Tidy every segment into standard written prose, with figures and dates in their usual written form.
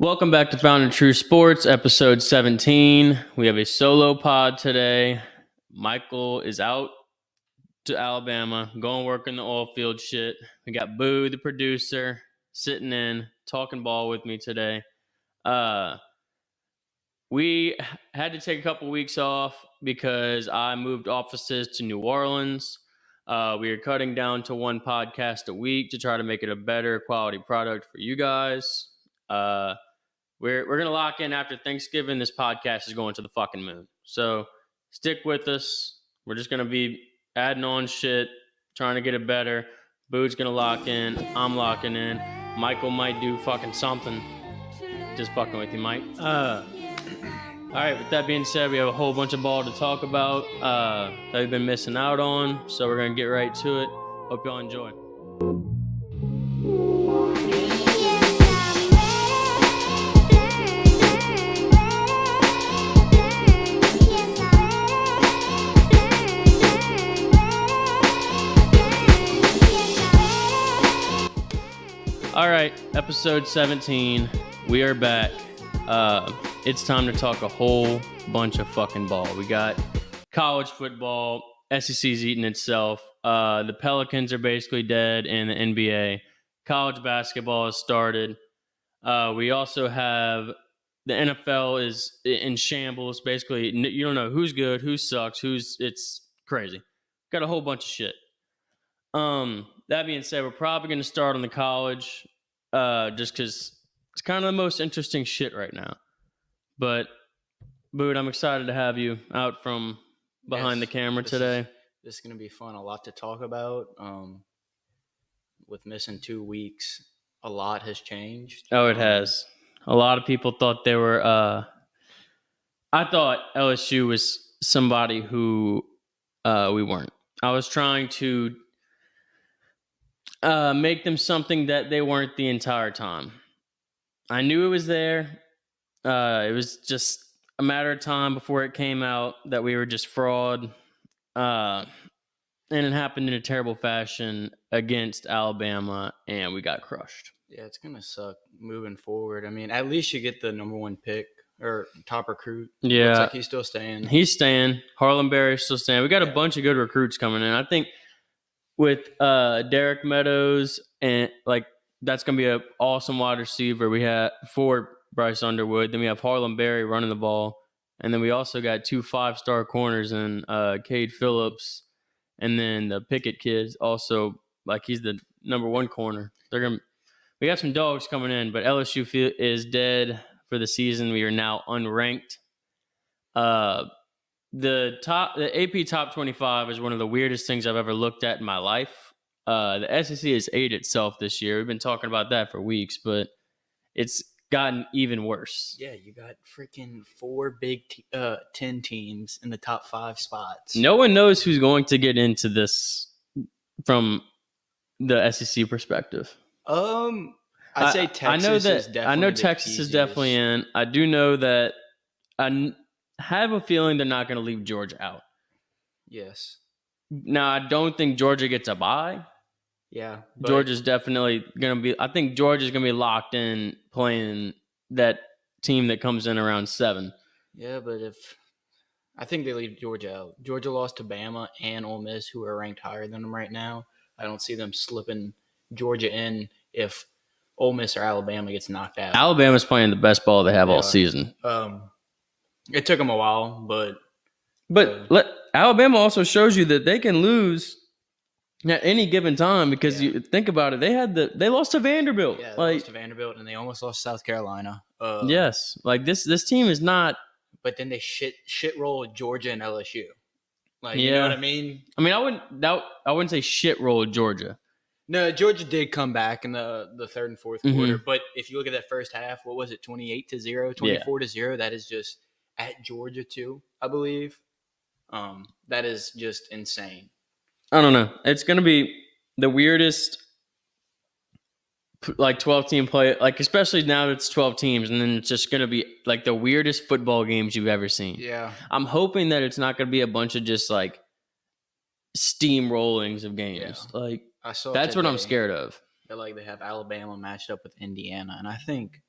Welcome back to Found in True Sports, episode 17. We have a solo pod today. Michael is out to Alabama, going work in the oil field shit. We got Boo, the producer, sitting in, talking ball with me today. We had to take a couple weeks off because I moved offices to New Orleans. We are cutting down to one podcast a week to try to make it a better quality product for you guys. We're gonna lock in after Thanksgiving. This podcast is going to the fucking moon. So stick with us. We're just gonna be adding on shit, trying to get it better. Boo's gonna lock in. I'm locking in. Michael might do fucking something. Just fucking with you, Mike. All right. With that being said, we have a whole bunch of ball to talk about that we've been missing out on. So we're gonna get right to it. Hope y'all enjoy. All right, episode 17. We are back. It's time to talk a whole bunch of fucking ball. We got college football. SEC's eating itself. The Pelicans are basically dead in the NBA. College basketball has started. We also have the NFL is in shambles. Basically, you don't know who's good, who sucks, it's crazy. Got a whole bunch of shit. That being said, we're probably going to start on the college, just because it's kind of the most interesting shit right now. But, Boot, I'm excited to have you out from behind the camera today. This is going to be fun. A lot to talk about. With missing 2 weeks, a lot has changed. Oh, it has. A lot of people thought they were. I thought LSU was somebody who we weren't. I was trying to make them something that they weren't the entire time. I knew it was there. It was just a matter of time before it came out that we were just fraud. And it happened in a terrible fashion against Alabama, and we got crushed. Yeah, it's going to suck moving forward. I mean, at least you get the number one pick or top recruit. Yeah. Looks like he's still staying. He's staying. Harlem Berry's still staying. We got a bunch of good recruits coming in. I think with Derek Meadows, and that's going to be an awesome wide receiver. We have for Bryce Underwood. Then we have Harlem Berry running the ball. And then we also got 2 5-star corners in Cade Phillips. And then the Pickett kid also, he's the number one corner. We got some dogs coming in, but LSU is dead for the season. We are now unranked. The AP Top 25 is one of the weirdest things I've ever looked at in my life. The SEC has ate itself this year. We've been talking about that for weeks, but it's gotten even worse. Yeah, you got freaking 4 Big 10 teams in the top 5 spots. No one knows who's going to get into this from the SEC perspective. I'd say Texas I know Texas is definitely in. I do know that I have a feeling they're not going to leave Georgia out. Yes. Now, I don't think Georgia gets a bye. Yeah. Georgia's definitely going to be – I think Georgia's going to be locked in playing that team that comes in around 7. Yeah, but I think they leave Georgia out. Georgia lost to Bama and Ole Miss, who are ranked higher than them right now. I don't see them slipping Georgia in if Ole Miss or Alabama gets knocked out. Alabama's playing the best ball they have all season. It took them a while, but Alabama also shows you that they can lose at any given time because you think about it. They lost to Vanderbilt. Yeah, they lost to Vanderbilt, and they almost lost to South Carolina. Yes, this team is not. But then they shit roll Georgia and LSU. You know what I mean? I mean, I wouldn't say shit roll Georgia. No, Georgia did come back in the third and fourth quarter. But if you look at that first half, what was it, 28-0, 24-0? That is just at Georgia too, I believe. That is just insane. I don't know. It's going to be the weirdest 12-team play, especially now that it's 12 teams, and then it's just going to be the weirdest football games you've ever seen. Yeah. I'm hoping that it's not going to be a bunch of just steamrollings of games. Yeah. I saw that's what I'm scared of. That they have Alabama matched up with Indiana, and I think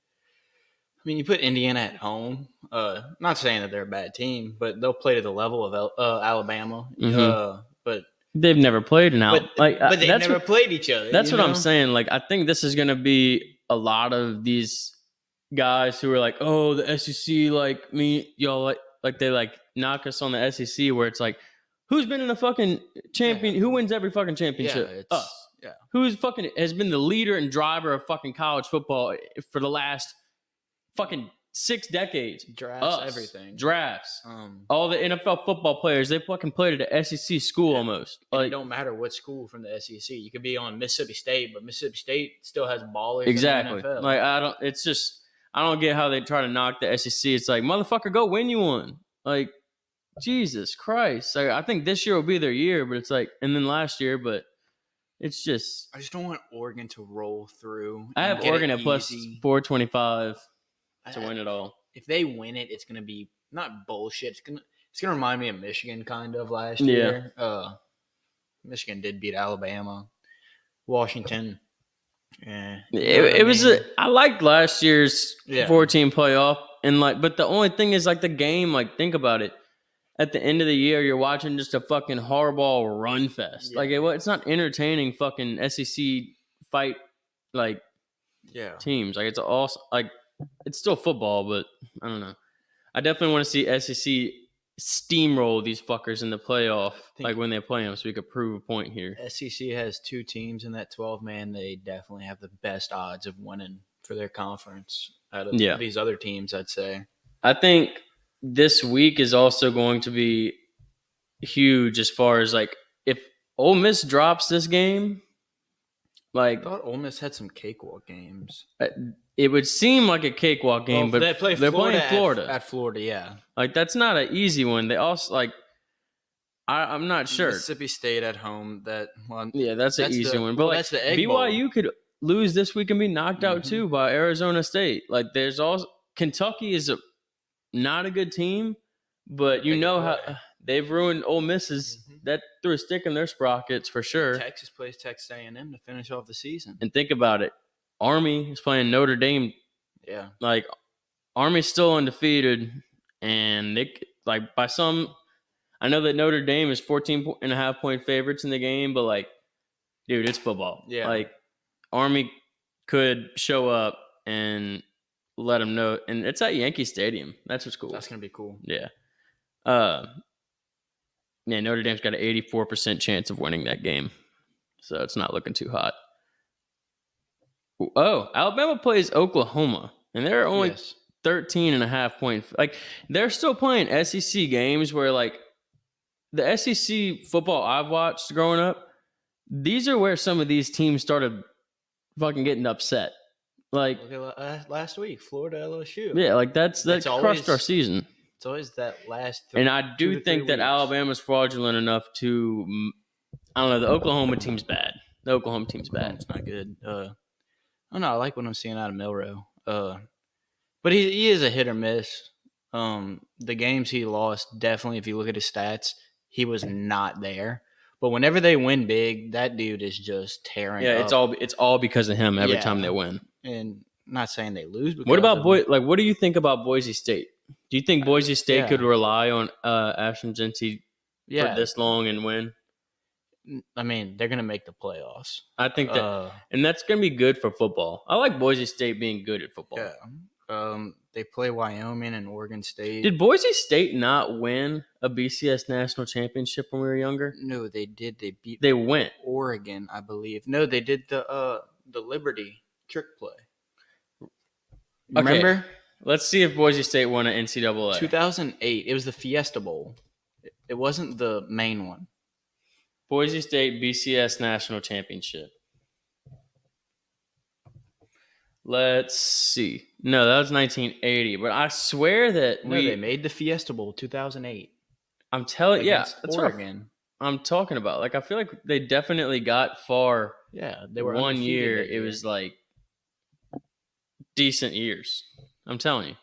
mean, you put Indiana at home. Not saying that they're a bad team, but they'll play to the level of Alabama. But they've never played an out. But they've never played each other. That's what I'm saying. Like, I think this is gonna be a lot of these guys who are like, oh, the SEC, like me, y'all, like they like knock us on the SEC, where it's like, who's been in the fucking champion? Who wins every fucking championship? Yeah, us. Yeah. Who's fucking has been the leader and driver of fucking college football for the last fucking 6 decades? Drafts, everything. Drafts. All the NFL football players, they fucking played at an SEC school almost. Like, it don't matter what school from the SEC. You could be on Mississippi State, but Mississippi State still has ballers. Exactly. In the NFL. Like, I don't get how they try to knock the SEC. It's like, motherfucker, go win you one. Like, Jesus Christ. Like, I think this year will be their year, but it's like, and then last year, but it's just. I just don't want Oregon to roll through. I have Oregon at plus 425 to win it all. If they win it, it's going to be not bullshit. It's going to remind me of Michigan kind of last year. Michigan did beat Alabama. Washington. I liked last year's 14 playoff, and like, but the only thing is like the game. Like, think about it. At the end of the year, you're watching just a fucking hardball run fest. Yeah. Like, it's not entertaining. Fucking SEC fight like teams. Like, it's all like it's still football, but I don't know. I definitely want to see SEC steamroll these fuckers in the playoff, like when they play them, so we could prove a point here. SEC has 2 teams in that 12-man. They definitely have the best odds of winning for their conference out of these other teams, I'd say. I think this week is also going to be huge as far as, like, if Ole Miss drops this game, like... I thought Ole Miss had some cakewalk games. It would seem like a cakewalk game, but they're playing Florida. At Florida, yeah. Like, that's not an easy one. They also, like, I'm not sure. Mississippi State at home. That's an easy one. But, like, that's the Egg BYU Bowl. Could lose this week and be knocked out, too, by Arizona State. Like, there's also... Kentucky is not a good team, but you know how they've ruined Ole Miss's. That threw a stick in their sprockets for sure. Texas plays Texas A&M to finish off the season. And think about it. Army is playing Notre Dame. Yeah. Like, Army's still undefeated, and they, like, by some, I know that Notre Dame is 14.5-point favorites in the game, but, like, dude, it's football. Yeah. Like, Army could show up and let them know, and it's at Yankee Stadium. That's what's cool. That's gonna be cool. Yeah. Notre Dame's got an 84% chance of winning that game, so it's not looking too hot. Oh, Alabama plays Oklahoma, and they're only 13.5 point. Like, they're still playing SEC games where, like, the SEC football I've watched growing up, these are where some of these teams started fucking getting upset. Like, last week, Florida LSU. Yeah, like that crushed our season. It's always that last. And I do think that Alabama's fraudulent enough to. I don't know. The Oklahoma team's bad. It's not good. I don't know. I like what I'm seeing out of Milroe. But he is a hit or miss. The games he lost, definitely, if you look at his stats, he was not there. But whenever they win big, that dude is just tearing. Yeah, it's all because of him every time they win. And I'm not saying they lose. What about what do you think about Boise State? Do you think Boise State could rely on Ashton Jeanty for this long and win? I mean, they're going to make the playoffs. I think that, and that's going to be good for football. I like Boise State being good at football. Yeah. They play Wyoming and Oregon State. Did Boise State not win a BCS national championship when we were younger? No, they did. They went Oregon, I believe. No, they did the Liberty trick play. Remember? Okay. Let's see if Boise State won an NCAA. 2008. It was the Fiesta Bowl. It wasn't the main one. Boise State BCS National Championship. Let's see. No, that was 1980. But I swear that they made the Fiesta Bowl 2008. I'm telling you, that's Oregon. What I'm talking about. Like, I feel like they definitely got far. Yeah, they were one year. It was like decent years. I'm telling you.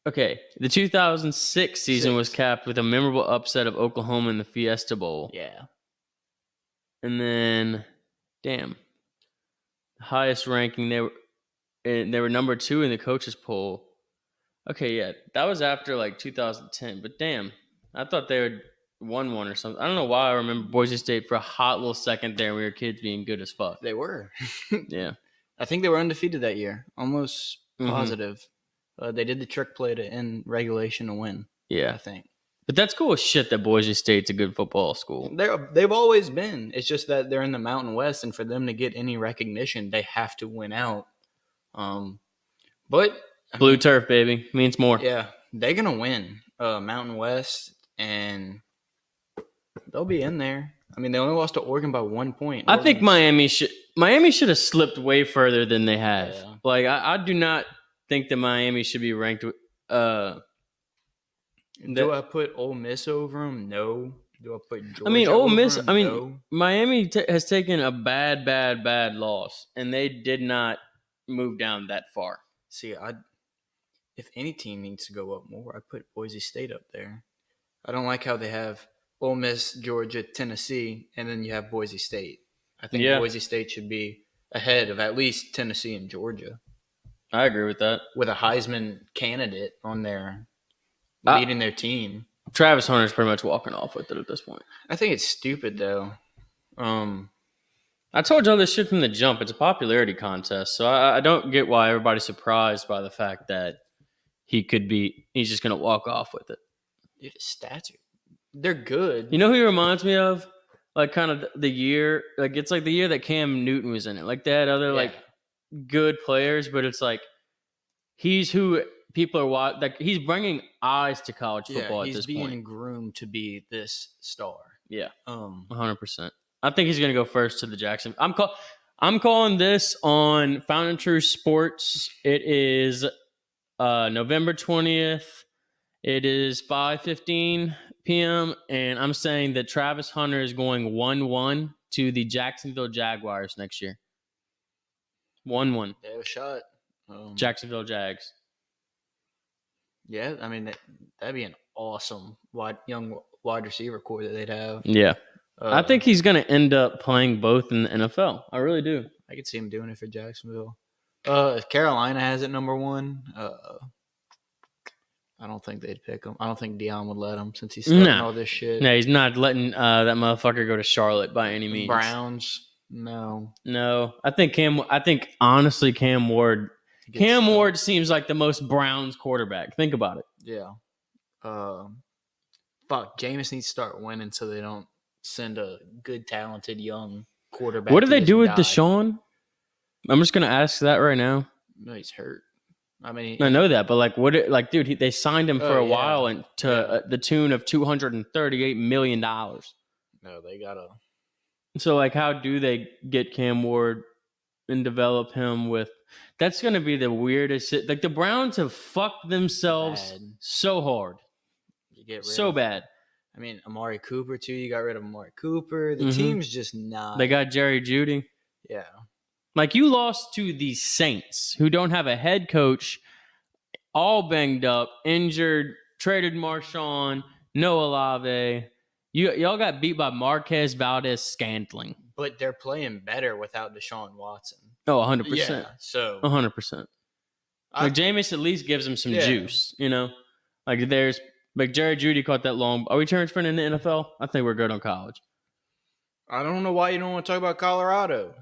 Okay, the 2006 season was capped with a memorable upset of Oklahoma in the Fiesta Bowl. Yeah. And then, damn, the highest ranking they were. and they were number 2 in the coaches poll. Okay, yeah, that was after like 2010. But damn, I thought they would won one or something. I don't know why I remember Boise State for a hot little second there. We were kids being good as fuck. They were. Yeah, I think they were undefeated that year. Almost positive. They did the trick play to end regulation to win. Yeah, I think. But that's cool as shit that Boise State's a good football school. They've always been. It's just that they're in the Mountain West, and for them to get any recognition, they have to win out. But blue turf, baby, means more. Yeah, they're gonna win Mountain West, and they'll be in there. I mean, they only lost to Oregon by 1 point. I think Miami should have slipped way further than they have. Yeah. Like I do not think that Miami should be ranked. Do I put Ole Miss over them? No. Do I put Georgia? I mean, Ole Miss. Over them? I mean, no. Miami has taken a bad loss, and they did not move down that far. See, if any team needs to go up more, I put Boise State up there. I don't like how they have Ole Miss, Georgia, Tennessee, and then you have Boise State. I think Boise State should be ahead of at least Tennessee and Georgia. I agree with that. With a Heisman candidate on there leading their team. Travis Hunter's pretty much walking off with it at this point. I think it's stupid, though. I told y'all this shit from the jump. It's a popularity contest, so I don't get why everybody's surprised by the fact that he's just going to walk off with it. Dude, his stats they're good. You know who he reminds me of? Like kind of the year, like it's like the year that Cam Newton was in it. Like they had other like good players, but it's like he's who people are watching. Like he's bringing eyes to college football at this point. He's being groomed to be this star. Yeah, 100%. I think he's gonna go first to the Jackson. I'm calling this on Found and True Sports. It is November 20th. It is 5:15 p.m. and I'm saying that Travis Hunter is going 1-1 to the Jacksonville Jaguars next year. 1-1. They have a shot. Jacksonville Jags. Yeah, I mean that'd be an awesome young wide receiver core that they'd have. Yeah, I think he's going to end up playing both in the NFL. I really do. I could see him doing it for Jacksonville. Carolina has it number 1. I don't think they'd pick him. I don't think Deion would let him since he's starting all this shit. No, he's not letting that motherfucker go to Charlotte by any means. Browns, no. I think honestly Cam Ward seems like the most Browns quarterback. Think about it. Yeah. Jameis needs to start winning so they don't send a good, talented young quarterback. What do they do with Deshaun? I'm just gonna ask that right now. No, he's hurt. I mean, I know that, but dude, they signed him for a while and to the tune of $238 million. No, they gotta. So, how do they get Cam Ward and develop him with? That's gonna be the weirdest. Like the Browns have fucked themselves so hard, bad. I mean, Amari Cooper too. You got rid of Amari Cooper. The team's just not. They got Jerry Jeudy. Yeah. Like you lost to the Saints, who don't have a head coach, all banged up, injured, traded Marshawn, no Olave. Y'all got beat by Marquez Valdez-Scantling. But they're playing better without Deshaun Watson. Oh, 100%. Yeah, so 100%. Jameis at least gives him some juice, you know? There's Jerry Jeudy caught that long. Are we transferring into the NFL? I think we're good on college. I don't know why you don't want to talk about Colorado.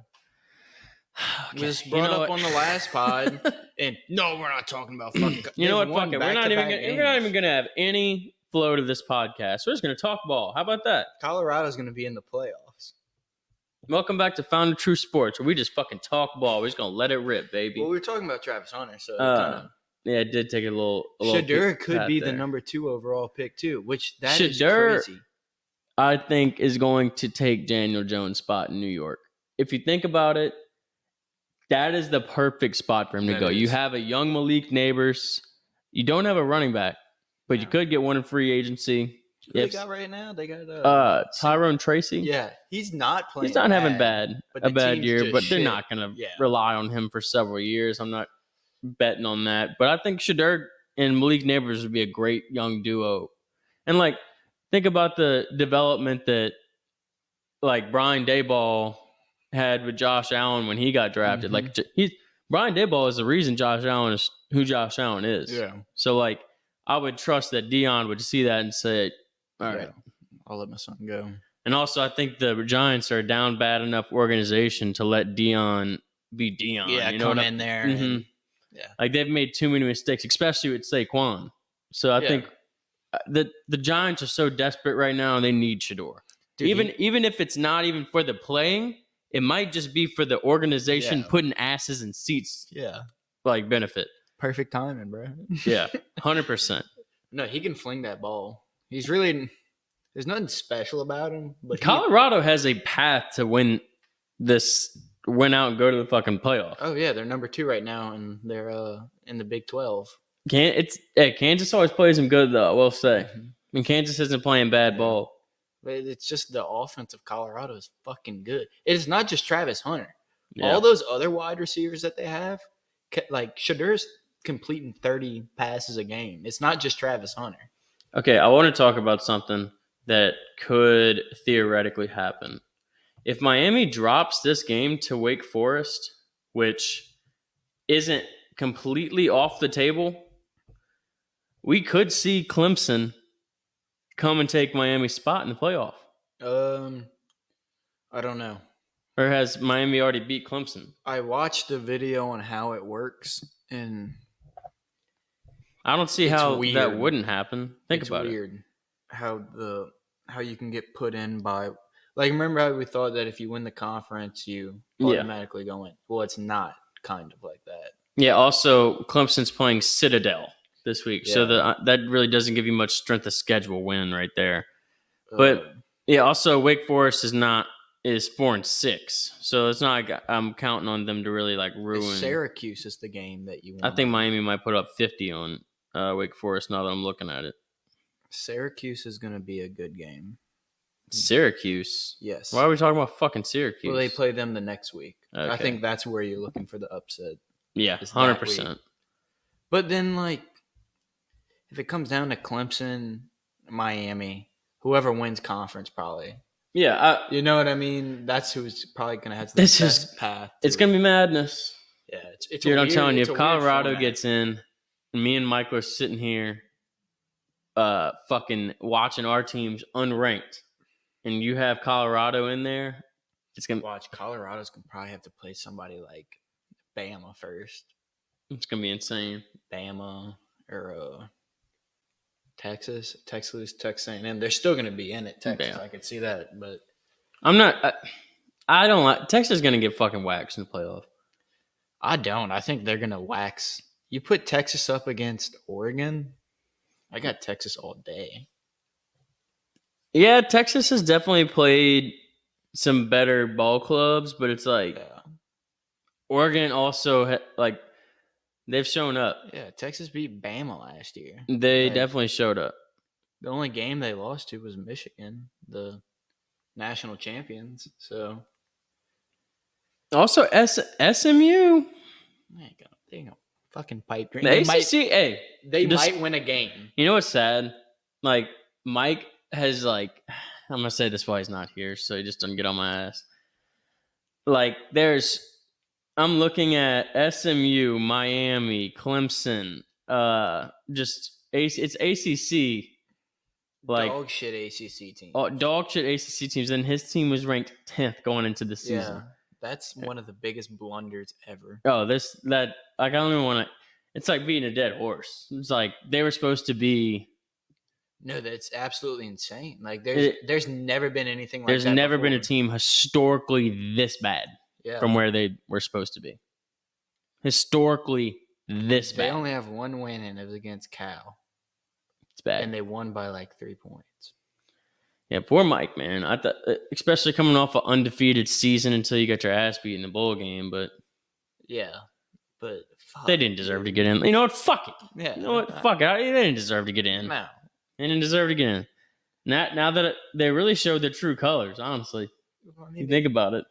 Okay. We just brought up on the last pod, and no, we're not talking about fucking. You know what? Fuck it. We're not even gonna have any flow to this podcast. We're just gonna talk ball. How about that? Colorado's gonna be in the playoffs. Welcome back to Found and True Sports, where we just fucking talk ball. We're just gonna let it rip, baby. Well, we were talking about Travis Hunter, so yeah, it did take a little. Shedeur could be the number 2 overall pick too, which that is crazy. I think is going to take Daniel Jones' spot in New York. If you think about it. That is the perfect spot for him to go. You have a young Malik Neighbors. You don't have a running back, but you could get one in free agency. Who they got right now? They got Tyrone Tracy. Yeah, he's not playing. He's not having a bad year, but they're not going to rely on him for several years. I'm not betting on that, but I think Shedeur and Malik Neighbors would be a great young duo. And think about the development that Brian Daboll had with Josh Allen when he got drafted. Brian Daboll is the reason Josh Allen is who Josh Allen is. Yeah. So, like, I would trust that Dion would see that and say, all right. I'll let my son go. And also, I think the Giants are a down bad enough organization to let Dion be Dion. Yeah, you know come in there. Mm-hmm. And, like, they've made too many mistakes, especially with Saquon. So I think the Giants are so desperate right now, and they need Shedeur. Dude, even if it's not even for the playing, it might just be for the organization putting asses in seats. Yeah, like benefit. Perfect timing, bro. Yeah, 100%. No, he can fling that ball. He's really. There's nothing special about him. But Colorado has a path to win out and go to the fucking playoff. Oh yeah, they're number 2 right now, and they're in the Big 12. Kansas always plays them good though. I will say, I mean, Kansas isn't playing bad ball. But it's just the offense of Colorado is fucking good. It is not just Travis Hunter. Yeah. All those other wide receivers that they have, like Shedeur's completing 30 passes a game. It's not just Travis Hunter. Okay, I want to talk about something that could theoretically happen. If Miami drops this game to Wake Forest, which isn't completely off the table, we could see Clemson come and take Miami's spot in the playoff. I don't know. Or has Miami already beat Clemson? I watched the video on how it works, and I don't see how that wouldn't happen. Think about it. It's weird how you can get put in by, like, remember how we thought that if you win the conference, you automatically go in? Well, it's not kind of like that. Yeah, also, Clemson's playing Citadel this week, so that really doesn't give you much strength of schedule win right there. But, also, Wake Forest is 4-6, so it's not like I'm counting on them to really, like, ruin. Syracuse is the game that you won. I think Miami might put up 50 on Wake Forest now that I'm looking at it. Syracuse is going to be a good game. Syracuse? Yes. Why are we talking about fucking Syracuse? Well, they play them the next week. Okay. I think that's where you're looking for the upset. Yeah, 100%. But then, like, if it comes down to Clemson, Miami, whoever wins conference probably. Yeah. You know what I mean? That's who's probably going to have the best path. It's going to be madness. Yeah. It's dude, I'm telling you, if Colorado gets in, and me and Michael are sitting here fucking watching our teams unranked, and you have Colorado in there, it's going to... Watch, Colorado's going to probably have to play somebody like Bama first. It's going to be insane. Bama or Texas A&M. They're still going to be in it, Texas. Yeah. I could see that, but... I don't like... Texas is going to get fucking waxed in the playoff. I don't. I think they're going to wax... You put Texas up against Oregon, I got Texas all day. Yeah, Texas has definitely played some better ball clubs, but it's like Oregon also like they've shown up. Yeah, Texas beat Bama last year. They definitely showed up. The only game they lost to was Michigan, the national champions. So also SMU. They ain't gonna fucking pipe dream. The ACC, they might win a game. You know what's sad? Like Mike has I'm gonna say this while he's not here, so he just doesn't get on my ass. Like I'm looking at SMU, Miami, Clemson, it's ACC. Like dog shit ACC teams. Oh, dog shit ACC teams. And his team was ranked 10th going into the season. Yeah, that's one of the biggest blunders ever. Oh, I don't even want to. It's like beating a dead horse. It's like they were supposed to be. No, that's absolutely insane. Like there's never been anything like that. There's never been a team historically this bad from where they were supposed to be. Historically this bad. They only have one win, and it was against Cal. It's bad. And they won by like 3 points. Yeah, poor Mike, man. I thought, especially coming off an undefeated season until you got your ass beat in the bowl game, but but fuck, they didn't deserve to get in. You know what? Fuck it. Yeah. You know what? Fuck it. They didn't deserve to get in. No. They didn't deserve to get in. Now that they really showed their true colors, honestly. You think about it.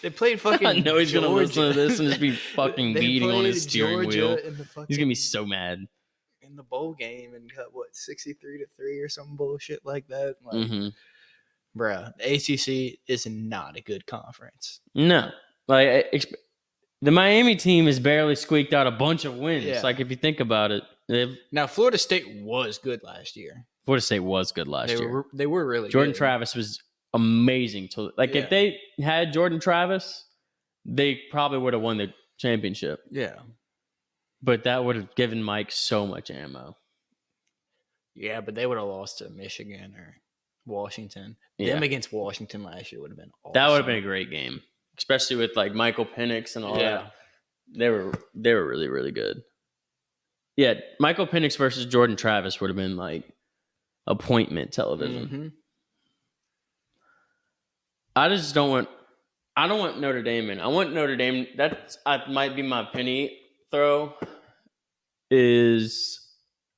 They played fucking I know he's going to listen to this and just be fucking they beating on his steering wheel. He's going to be so mad. In the bowl game and cut 63-3 or some bullshit like that. Like, bruh, the ACC is not a good conference. No. Like the Miami team has barely squeaked out a bunch of wins. Yeah. Like, if you think about it, Now Florida State was good last year. Florida State was good last year. They were really Jordan good. Travis was amazing. If they had Jordan Travis, they probably would have won the championship. Yeah. But that would have given Mike so much ammo. Yeah, but they would have lost to Michigan or Washington. Yeah. Them against Washington last year would have been awesome. That would have been a great game, especially with like Michael Penix and all that. They were really, really good. Yeah, Michael Penix versus Jordan Travis would have been like appointment television. Mm-hmm. I don't want Notre Dame in. I want Notre Dame. That might be my penny throw. Is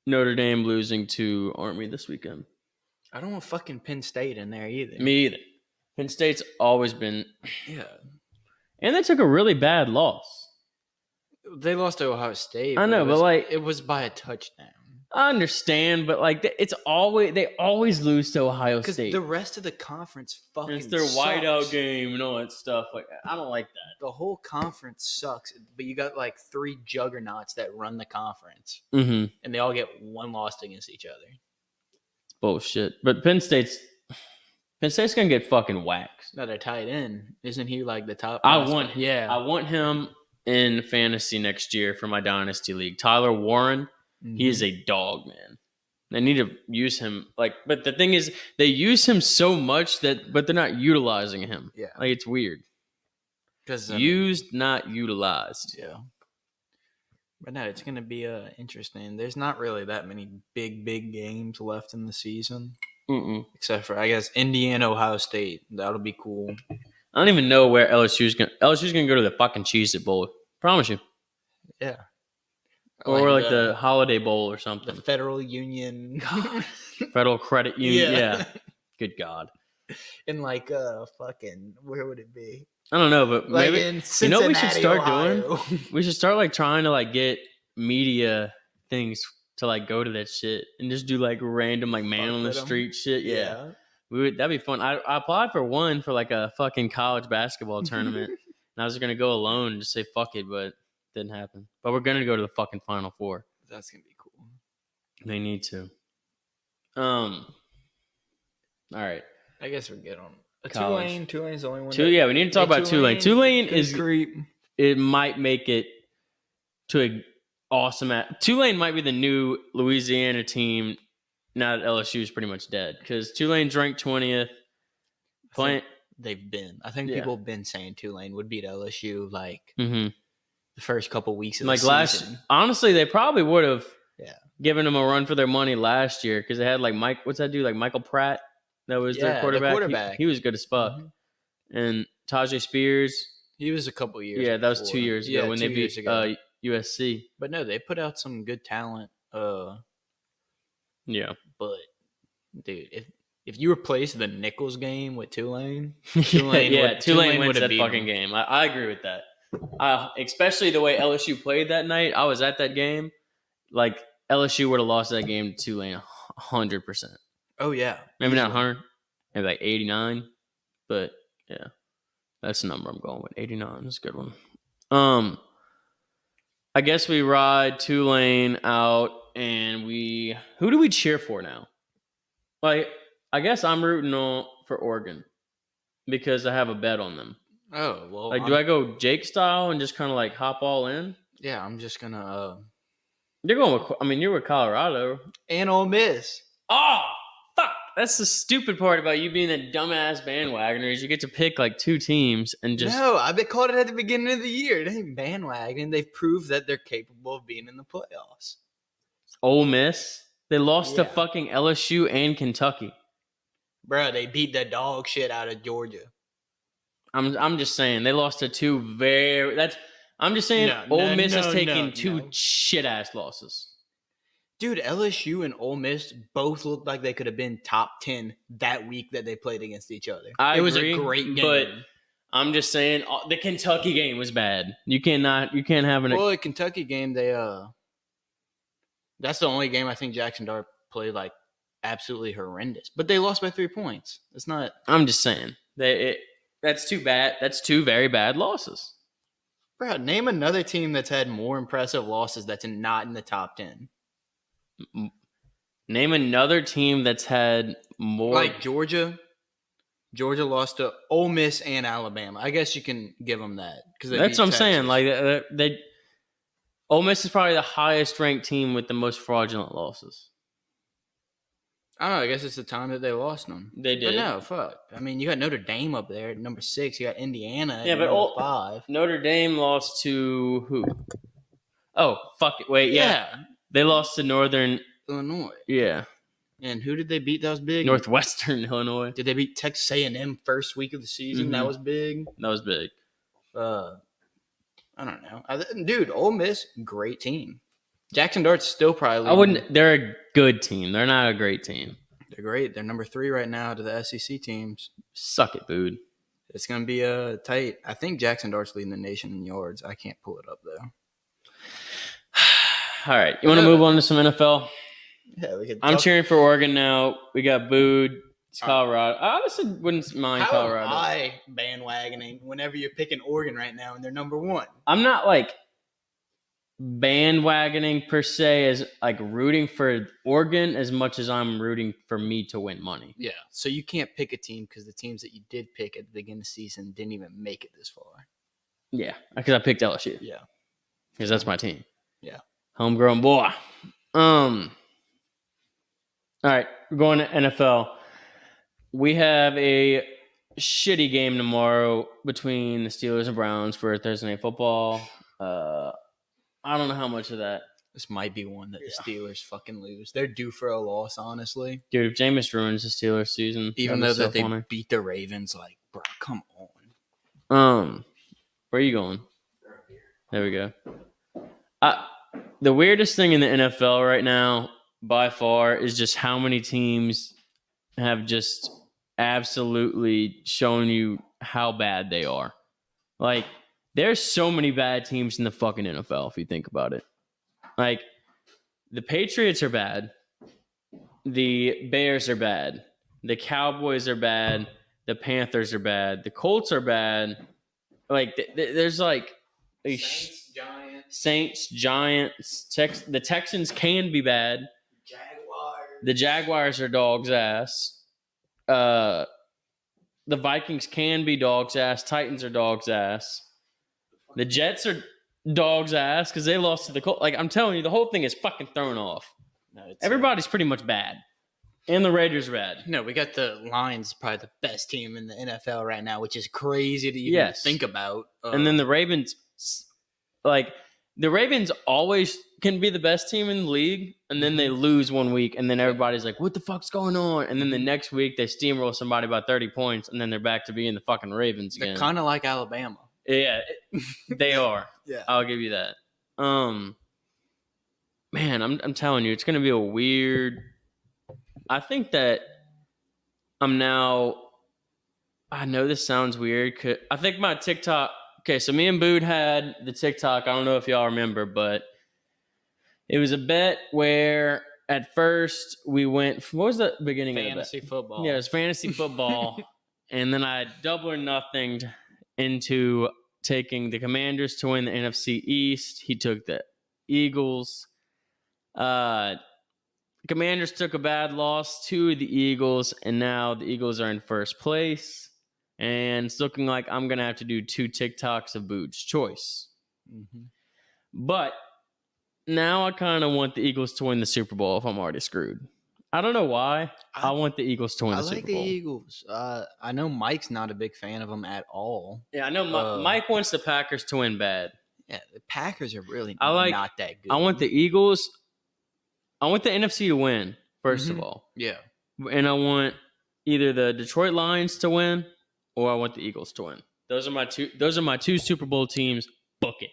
Notre Dame losing to Army this weekend? I don't want fucking Penn State in there either. Me either. Penn State's always been. Yeah. And they took a really bad loss. They lost to Ohio State. I know, but like it was by a touchdown. I understand, but like they always lose to Ohio State. Because the rest of the conference fucking it's their sucks. whiteout game and all that stuff. Like I don't like that. The whole conference sucks, but you got like 3 juggernauts that run the conference, Mm-hmm. and they all get one loss against each other. Bullshit. But Penn State's gonna get fucking waxed. No, they're tied in. Isn't he like the top? I prospect? want him in fantasy next year for my dynasty league. Tyler Warren, he is a dog, man. They need to use him but the thing is they use him so much but they're not utilizing him. Yeah. Like it's weird. Because Used, not utilized. Yeah. But no, it's going to be interesting. There's not really that many big games left in the season. Mm-mm. Except for, I guess, Indiana, Ohio State. That'll be cool. I don't even know where LSU's going to go to the fucking Cheez-It Bowl. Promise you. Yeah. Or like the Holiday Bowl or something. The Federal Union. Federal Credit Union. Yeah. Good God. In like fucking, where would it be? I don't know, but Like maybe in Cincinnati, what we should start Ohio. doing? We should start like trying to like get media things to like go to that shit and just do like random like man on the street shit. Yeah. That'd be fun. I applied for one for like a fucking college basketball tournament, and I was gonna go alone and just say fuck it, but it didn't happen. But we're gonna go to the fucking Final Four. That's gonna be cool. They need to. All right. I guess we're good on College. Tulane's the only one. Yeah, we need to talk about Tulane. Tulane is creep. It might make it to a awesome. Tulane might be the new Louisiana team now that LSU is pretty much dead because Tulane's ranked 20th. They've been. I think people have been saying Tulane would beat LSU like the first couple weeks of like the season. Honestly, they probably would have given them a run for their money last year because they had like what's that dude like Michael Pratt that was their quarterback. He was good as fuck, and Tajay Spears. He was a couple years. Yeah, that was 2 years ago when they beat USC. But no, they put out some good talent. Yeah, but dude, if you replace the Nichols game with Tulane, Tulane wins that fucking game. I agree with that. Especially the way LSU played that night. I was at that game. Like LSU would have lost that game to Tulane 100%. Oh yeah, maybe not 100, maybe like 89. But yeah, that's the number I'm going with. 89 is a good one. I guess we ride Tulane out, and who do we cheer for now? Like, I guess I'm rooting for Oregon because I have a bet on them. Oh well, like, do I go Jake style and just kind of like hop all in? Yeah, I'm just gonna. You're going with. I mean, you're with Colorado and Ole Miss. Oh fuck! That's the stupid part about you being a dumbass bandwagoner is you get to pick like 2 teams and just. No, I've been called it at the beginning of the year. It ain't bandwagon. They've proved that they're capable of being in the playoffs. Ole Miss. They lost to fucking LSU and Kentucky. Bro, they beat the dog shit out of Georgia. I'm just saying they lost to 2 very. I'm just saying Ole Miss has taken 2 shit ass losses. Dude, LSU and Ole Miss both looked like they could have been top 10 that week that they played against each other. It was a great game. But I'm just saying the Kentucky game was bad. You can't have the Kentucky game, that's the only game I think Jackson Dart played like absolutely horrendous. But they lost by 3 points. It's not. I'm just saying that's too bad. That's 2 very bad losses. Bro, name another team that's had more impressive losses that's not in the top 10. Name another team that's had more. Like Georgia. Georgia lost to Ole Miss and Alabama. I guess you can give them that because That's what I'm saying. Like they Ole Miss is probably the highest ranked team with the most fraudulent losses. I don't know. I guess it's the time that they lost them. They did. But no, fuck. I mean, you got Notre Dame up there at number 6. You got Indiana at Yeah, but number 5. Notre Dame lost to who? Oh, fuck it. Wait, yeah. They lost to Northern Illinois. Yeah. And who did they beat? That was big. Northwestern Illinois. Did they beat Texas A&M first week of the season? That was big. That was big. I don't know. Dude, Ole Miss, great team. Jackson Dart's still probably leading. They're a good team. They're not a great team. They're great. They're number 3 right now to the SEC teams. Suck it, dude. It's going to be tight. I think Jackson Dart's leading the nation in yards. I can't pull it up, though. All right. You want to move on to some NFL? Yeah, we could. I'm cheering for Oregon now. We got booed. It's Colorado. I honestly wouldn't mind Colorado. How am I bandwagoning whenever you're picking Oregon right now and they're number 1? I'm not like bandwagoning per se as like rooting for Oregon as much as I'm rooting for me to win money. Yeah. So you can't pick a team because the teams that you did pick at the beginning of the season didn't even make it this far. Yeah, because I picked LSU. Yeah. Because that's my team. Yeah. Homegrown boy. All right, we're going to NFL. We have a shitty game tomorrow between the Steelers and Browns for Thursday Night Football. I don't know how much of that. This might be one that the Steelers fucking lose. They're due for a loss, honestly. Dude, if Jameis ruins the Steelers season, even though that they beat the Ravens, like, bro, come on. Where are you going? There we go. The weirdest thing in the NFL right now, by far, is just how many teams have just absolutely shown you how bad they are. Like, there's so many bad teams in the fucking NFL, if you think about it. Like, the Patriots are bad. The Bears are bad. The Cowboys are bad. The Panthers are bad. The Colts are bad. Like, there's like... Saints, Giants, the Texans can be bad. The Jaguars are dog's ass. The Vikings can be dog's ass. Titans are dog's ass. The Jets are dog's ass because they lost to the Colts. Like, I'm telling you, the whole thing is fucking thrown off. No, everybody's pretty much bad. And the Raiders are bad. No, we got the Lions, probably the best team in the NFL right now, which is crazy to even think about. And then the Ravens, like, the Ravens always can be the best team in the league, and then they lose one week, and then everybody's like, what the fuck's going on? And then the next week, they steamroll somebody by 30 points, and then they're back to being the fucking Ravens again. They're kind of like Alabama. Yeah, they are. Yeah. I'll give you that. Man, I'm telling you, it's going to be a weird... I think that I'm now... I know this sounds weird. I think my TikTok... Okay, so me and Bood had the TikTok. I don't know if y'all remember, but it was a bet where at first we went... What was the beginning of the bet? Fantasy football. Yeah, it was fantasy football. And then I double or nothinged into taking the Commanders to win the NFC East. He took the Eagles. Commanders took a bad loss to the Eagles, and now the Eagles are in first place. And it's looking like I'm going to have to do 2 TikToks of Bood's choice. Mm-hmm. But now I kind of want the Eagles to win the Super Bowl if I'm already screwed. I don't know why. I want the Eagles to win the Super Bowl. I like the Eagles. I know Mike's not a big fan of them at all. Yeah, I know Mike wants the Packers to win bad. Yeah, the Packers are really not that good. I want the Eagles. I want the NFC to win, first of all. Yeah. And I want either the Detroit Lions to win or I want the Eagles to win. Those are my two Super Bowl teams. Book it.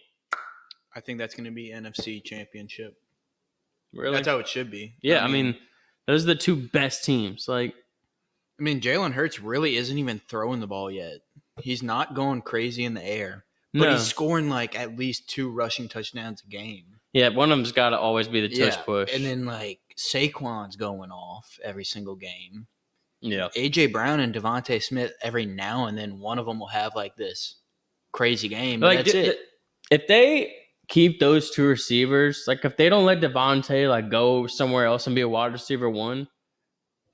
I think that's going to be NFC Championship. Really? That's how it should be. Yeah, I mean, those are the 2 best teams. Like, I mean, Jalen Hurts really isn't even throwing the ball yet. He's not going crazy in the air. But he's scoring like at least 2 rushing touchdowns a game. Yeah, one of them's got to always be the tush push. And then like Saquon's going off every single game. Yeah. A.J. Brown and Devontae Smith, every now and then one of them will have like this crazy game. But that's it. if they keep those two receivers, like if they don't let Devontae like go somewhere else and be a wide receiver one,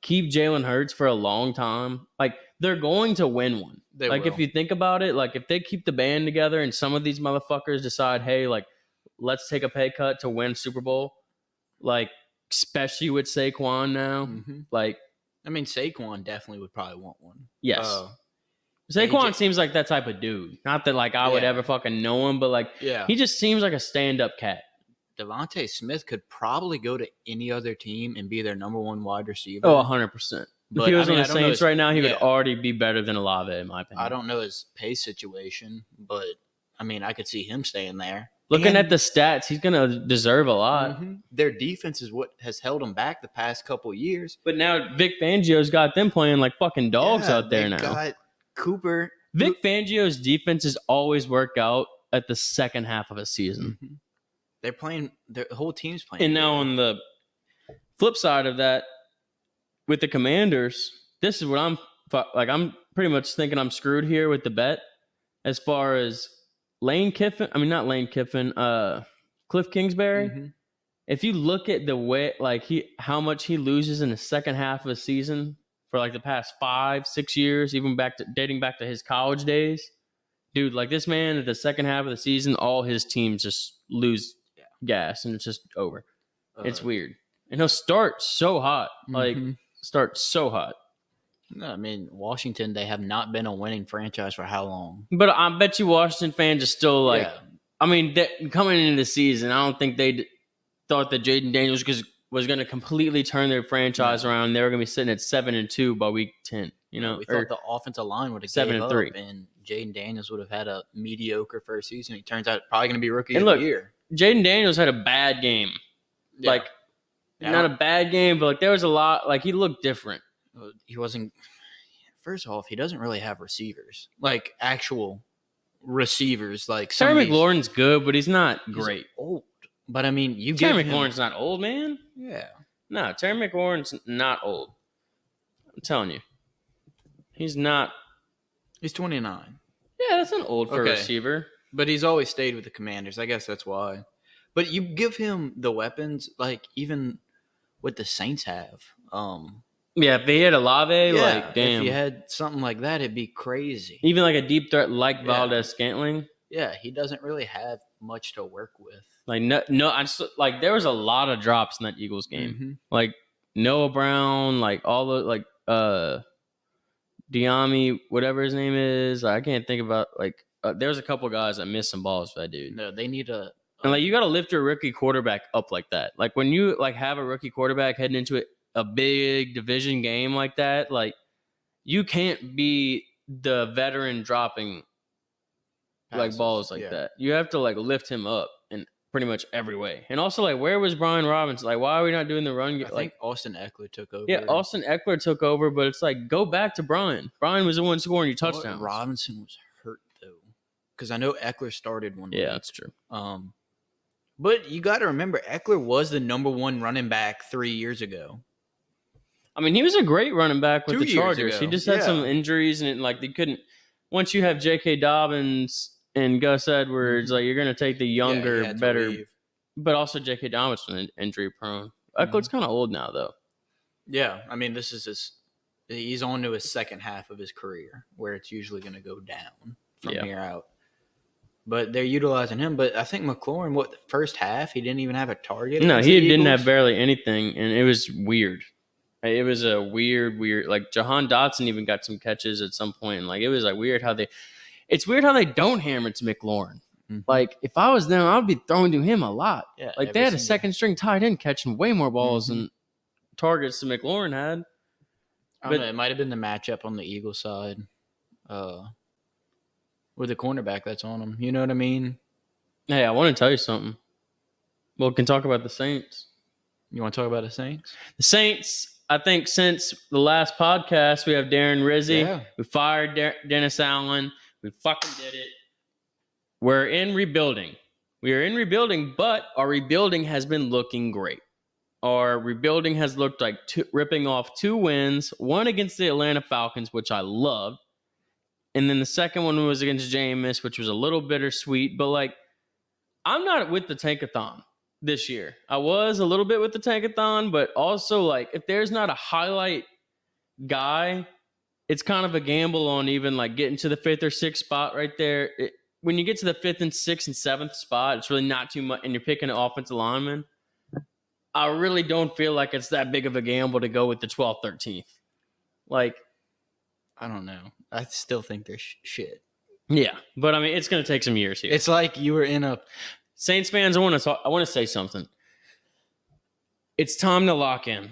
keep Jalen Hurts for a long time, like they're going to win one. They like will. if you think about it, like if they keep the band together and some of these motherfuckers decide, hey, like let's take a pay cut to win Super Bowl, like especially with Saquon now, like I mean Saquon definitely would probably want one. yes. Saquon seems like that type of dude. Not that like I would ever fucking know him, but like he just seems like a stand-up cat. Devontae Smith could probably go to any other team and be their number one wide receiver. Oh, 100%. If he was on the Saints right now, he would already be better than Olave, in my opinion. I don't know his pay situation, but I mean, I could see him staying there. Looking at the stats, he's going to deserve a lot. Their defense is what has held them back the past couple of years. But now Vic Fangio's got them playing like fucking dogs out there now. Got Cooper. Vic Fangio's defenses always work out at the second half of a season. They're playing, the whole team's playing. And now on the flip side of that, with the Commanders, this is what I'm pretty much thinking I'm screwed here with the bet as far as Cliff Kingsbury. If you look at the way, like how much he loses in the second half of a season for like the past 5-6 years, even dating back to his college days, dude, like this man at the second half of the season, all his teams just lose gas and it's just over. It's weird. And he'll start so hot. Start so hot. No, I mean, Washington, they have not been a winning franchise for how long? But I bet you Washington fans are still like, I mean, coming into the season, I don't think they thought that Jaden Daniels was going to completely turn their franchise around. They were going to be sitting at 7-2 by week 10. You know, we thought the offensive line would have 7-3, and Jaden Daniels would have had a mediocre first season. He turns out probably going to be rookie of the year. Jaden Daniels had a bad game, like not a bad game, but like there was a lot. Like he looked different. He wasn't. First off, he doesn't really have receivers, like actual receivers. Like Terry McLaurin's good, but he's not great. He's old, but I mean, Terry McLaurin's not old, man. Yeah, no, Terry McLaurin's not old. I'm telling you, he's not. He's 29. Yeah, that's not old for a receiver. But he's always stayed with the Commanders. I guess that's why. But you give him the weapons, like even what the Saints have. Yeah, if they had Olave, like damn. If you had something like that, it'd be crazy. Even like a deep threat like Valdez-Scantling. Yeah, he doesn't really have much to work with. Like no, I just like there was a lot of drops in that Eagles game. Like Noah Brown, like all the Diami, whatever his name is. I can't think about there's a couple guys that missed some balls for that dude. No, they need and like you got to lift your rookie quarterback up like that. Like when you like have a rookie quarterback heading into a big division game like that, like you can't be the veteran dropping like balls like that. You have to like lift him up in pretty much every way. And also like where was Brian Robinson? Like why are we not doing the run? I think Austin Eckler took over. Yeah, Austin Eckler took over, but it's like go back to Brian. Brian was the one scoring your touchdowns. Robinson was hurt though, because I know Eckler started one. Yeah, that's true. But you got to remember Eckler was the number one running back 3 years ago. I mean, he was a great running back with the Chargers. He just had some injuries, and they couldn't. Once you have J.K. Dobbins and Gus Edwards, like you're going to take the younger, better. But also J.K. Dobbins was injury prone. Eckler's kind of old now, though. Yeah, I mean, this is he's on to his second half of his career, where it's usually going to go down from here out. But they're utilizing him. But I think McLaurin, the first half, he didn't even have a target. No, he didn't have barely anything, and it was weird. It was a weird, like Jahan Dotson even got some catches at some point. And like, it was like weird it's weird how they don't hammer to McLaurin. Like if I was them, I would be throwing to him a lot. Yeah, like they had a second string tight end catching way more balls than targets than McLaurin had. I don't know, it might have been the matchup on the Eagles side. With the cornerback that's on him. You know what I mean? Hey, I want to tell you something. Well, we can talk about the Saints. You want to talk about the Saints? The Saints, I think since the last podcast, we have Darren Rizzi. Yeah. We fired Dennis Allen. We fucking did it. We're in rebuilding. We are in rebuilding, but our rebuilding has been looking great. Our rebuilding has looked like ripping off 2 wins, one against the Atlanta Falcons, which I loved. And then the second one was against Jameis, which was a little bittersweet. But, like, I'm not with the tankathon this year. I was a little bit with the tankathon, but also like if there's not a highlight guy, it's kind of a gamble on even like getting to the 5th or 6th spot right there. When you get to the 5th and 6th and 7th spot, it's really not too much, and you're picking an offensive lineman. I really don't feel like it's that big of a gamble to go with the 12th, 13th. Like, I don't know. I still think they're shit. Yeah, but I mean, it's going to take some years here. It's like you were in a Saints fans. I want to say something. It's time to lock in.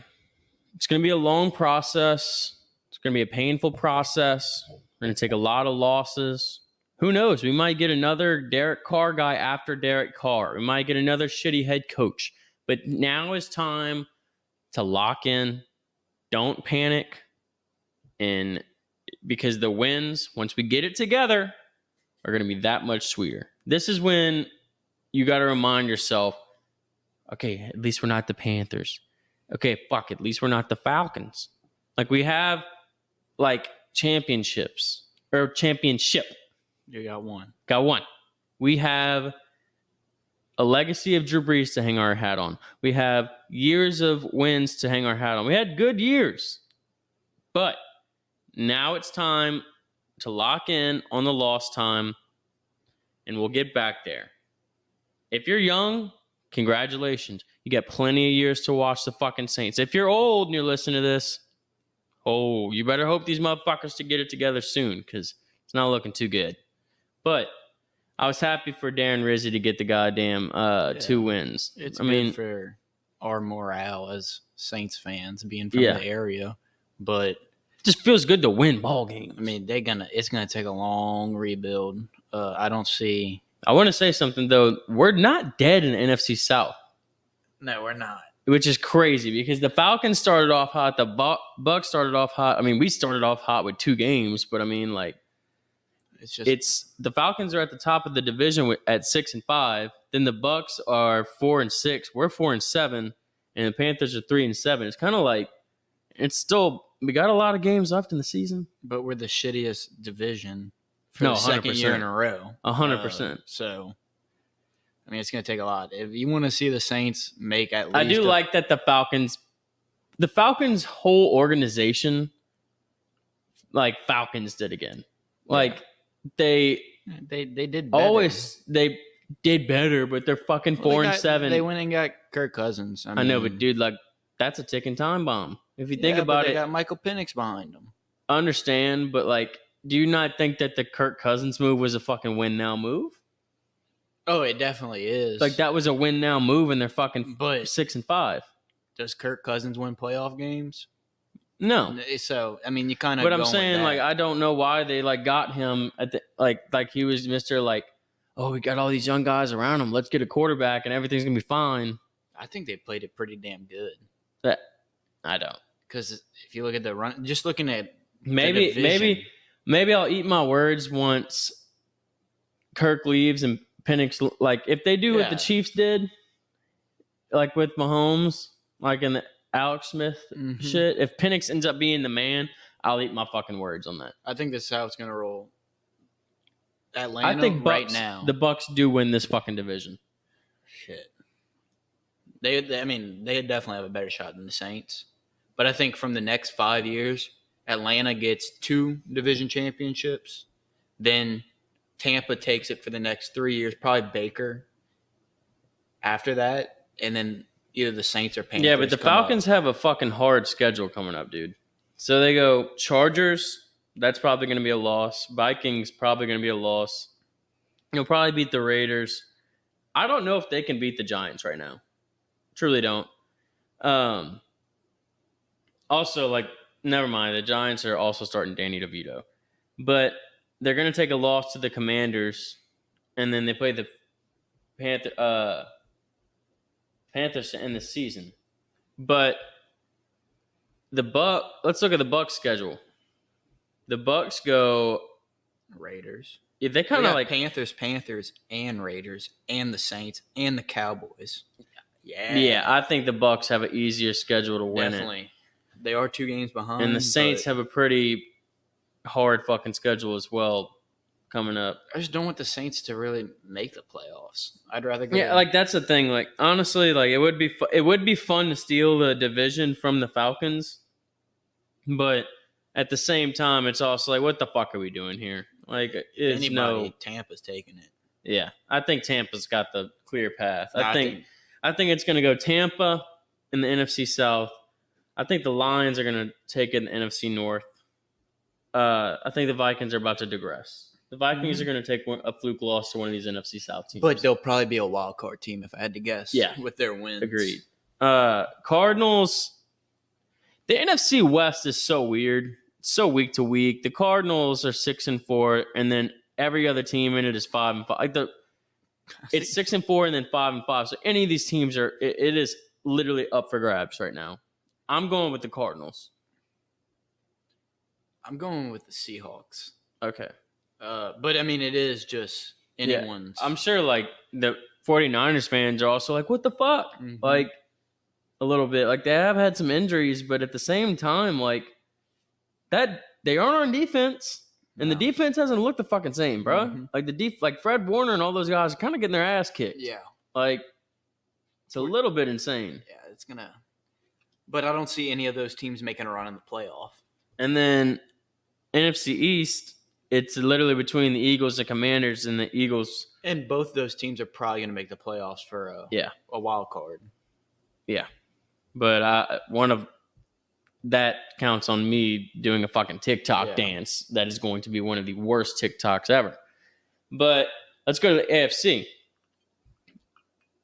It's going to be a long process. It's going to be a painful process. We're going to take a lot of losses. Who knows? We might get another Derek Carr guy after Derek Carr. We might get another shitty head coach. But now is time to lock in. Don't panic. And because the wins, once we get it together, are going to be that much sweeter. This is when you got to remind yourself, okay, at least we're not the Panthers. Okay, fuck, at least we're not the Falcons. Like, we have, like, championships. Or championship. You got one. Got one. We have a legacy of Drew Brees to hang our hat on. We have years of wins to hang our hat on. We had good years. But now it's time to lock in on the lost time, and we'll get back there. If you're young, congratulations. You got plenty of years to watch the fucking Saints. If you're old and you're listening to this, oh, you better hope these motherfuckers to get it together soon, because it's not looking too good. But I was happy for Darren Rizzi to get the goddamn 2 wins. It's good for our morale as Saints fans being from the area, but just feels good to win ball games. I mean, it's gonna take a long rebuild. I don't see. I want to say something though. We're not dead in the NFC South. No, we're not. Which is crazy because the Falcons started off hot. The Bucs started off hot. I mean, we started off hot with 2 games, but I mean, like, it's the Falcons are at the top of the division at 6-5. Then the Bucs are 4-6. We're 4-7, and the Panthers are 3-7. It's kind of like it's still. We got a lot of games left in the season. But we're the shittiest division for the second year in a row. 100%. So, I mean, it's going to take a lot. If you want to see the Saints make at least... I do like that the Falcons' whole organization, like, Falcons did again. Like, they did better. They did better, but they're fucking 4-7. They went and got Kirk Cousins. I know, but dude, like, that's a ticking time bomb. If you think about they it, got Michael Penix behind them. Understand, but like, do you not think that the Kirk Cousins move was a fucking win now move? Oh, it definitely is. Like, that was a win now move, and they're fucking 6-5. Does Kirk Cousins win playoff games? No. So I mean, you kind of. But I'm saying, like, I don't know why they like got him at the like he was Mr. like, oh, we got all these young guys around him. Let's get a quarterback, and everything's gonna be fine. I think they played it pretty damn good. That I don't. Because if you look at the run, just looking at maybe I'll eat my words once Kirk leaves and Penix, like if they do what the Chiefs did, like with Mahomes, like in the Alex Smith shit. If Penix ends up being the man, I'll eat my fucking words on that. I think this is how it's gonna roll. Atlanta, I think right now, the Bucs do win this fucking division. Shit. They definitely have a better shot than the Saints. But I think from the next 5 years, Atlanta gets 2 division championships. Then Tampa takes it for the next 3 years, probably Baker after that. And then either the Saints or Panthers. Yeah, but the Falcons have a fucking hard schedule coming up, dude. So they go Chargers. That's probably going to be a loss. Vikings, probably going to be a loss. You'll probably beat the Raiders. I don't know if they can beat the Giants right now. Truly don't. Also, like, never mind. The Giants are also starting Danny DeVito. But they're going to take a loss to the Commanders, and then they play the Panthers to end the season. But let's look at the Bucs schedule. The Bucs go Raiders. Yeah, they kind of like Panthers, and Raiders, and the Saints, and the Cowboys. Yeah, I think the Bucs have an easier schedule to win it. They are 2 games behind. And the Saints have a pretty hard fucking schedule as well coming up. I just don't want the Saints to really make the playoffs. I'd rather go. Yeah, like that's the thing. Like honestly, like it would be fun to steal the division from the Falcons, but at the same time, it's also like, what the fuck are we doing here? Like, it's Tampa's taking it. Yeah, I think Tampa's got the clear path. No, I think it's going to go Tampa in the NFC South. I think the Lions are going to take it in the NFC North. I think the Vikings are about to digress. The Vikings are going to take a fluke loss to one of these NFC South teams. But they'll probably be a wild card team if I had to guess. Yeah. With their wins. Agreed. Cardinals. The NFC West is so weird. It's so week to week. The Cardinals are 6-4, and then every other team in it is 5-5. Like it's 6-4 and then 5-5. So any of these teams it is literally up for grabs right now. I'm going with the Cardinals. I'm going with the Seahawks. Okay. But I mean, it is just anyone's. Yeah, I'm sure like the 49ers fans are also like, what the fuck? Mm-hmm. Like a little bit. Like they have had some injuries, but at the same time, like that they aren't on defense. And the defense hasn't looked the fucking same, bro. Mm-hmm. Like like Fred Warner and all those guys are kind of getting their ass kicked. Yeah. Like it's a little bit insane. Yeah, it's gonna. But I don't see any of those teams making a run in the playoff. And then NFC East, it's literally between the Eagles and Commanders, and the Eagles. And both those teams are probably going to make the playoffs for a wild card. Yeah, but one of that counts on me doing a fucking TikTok dance. That is going to be one of the worst TikToks ever. But let's go to the AFC.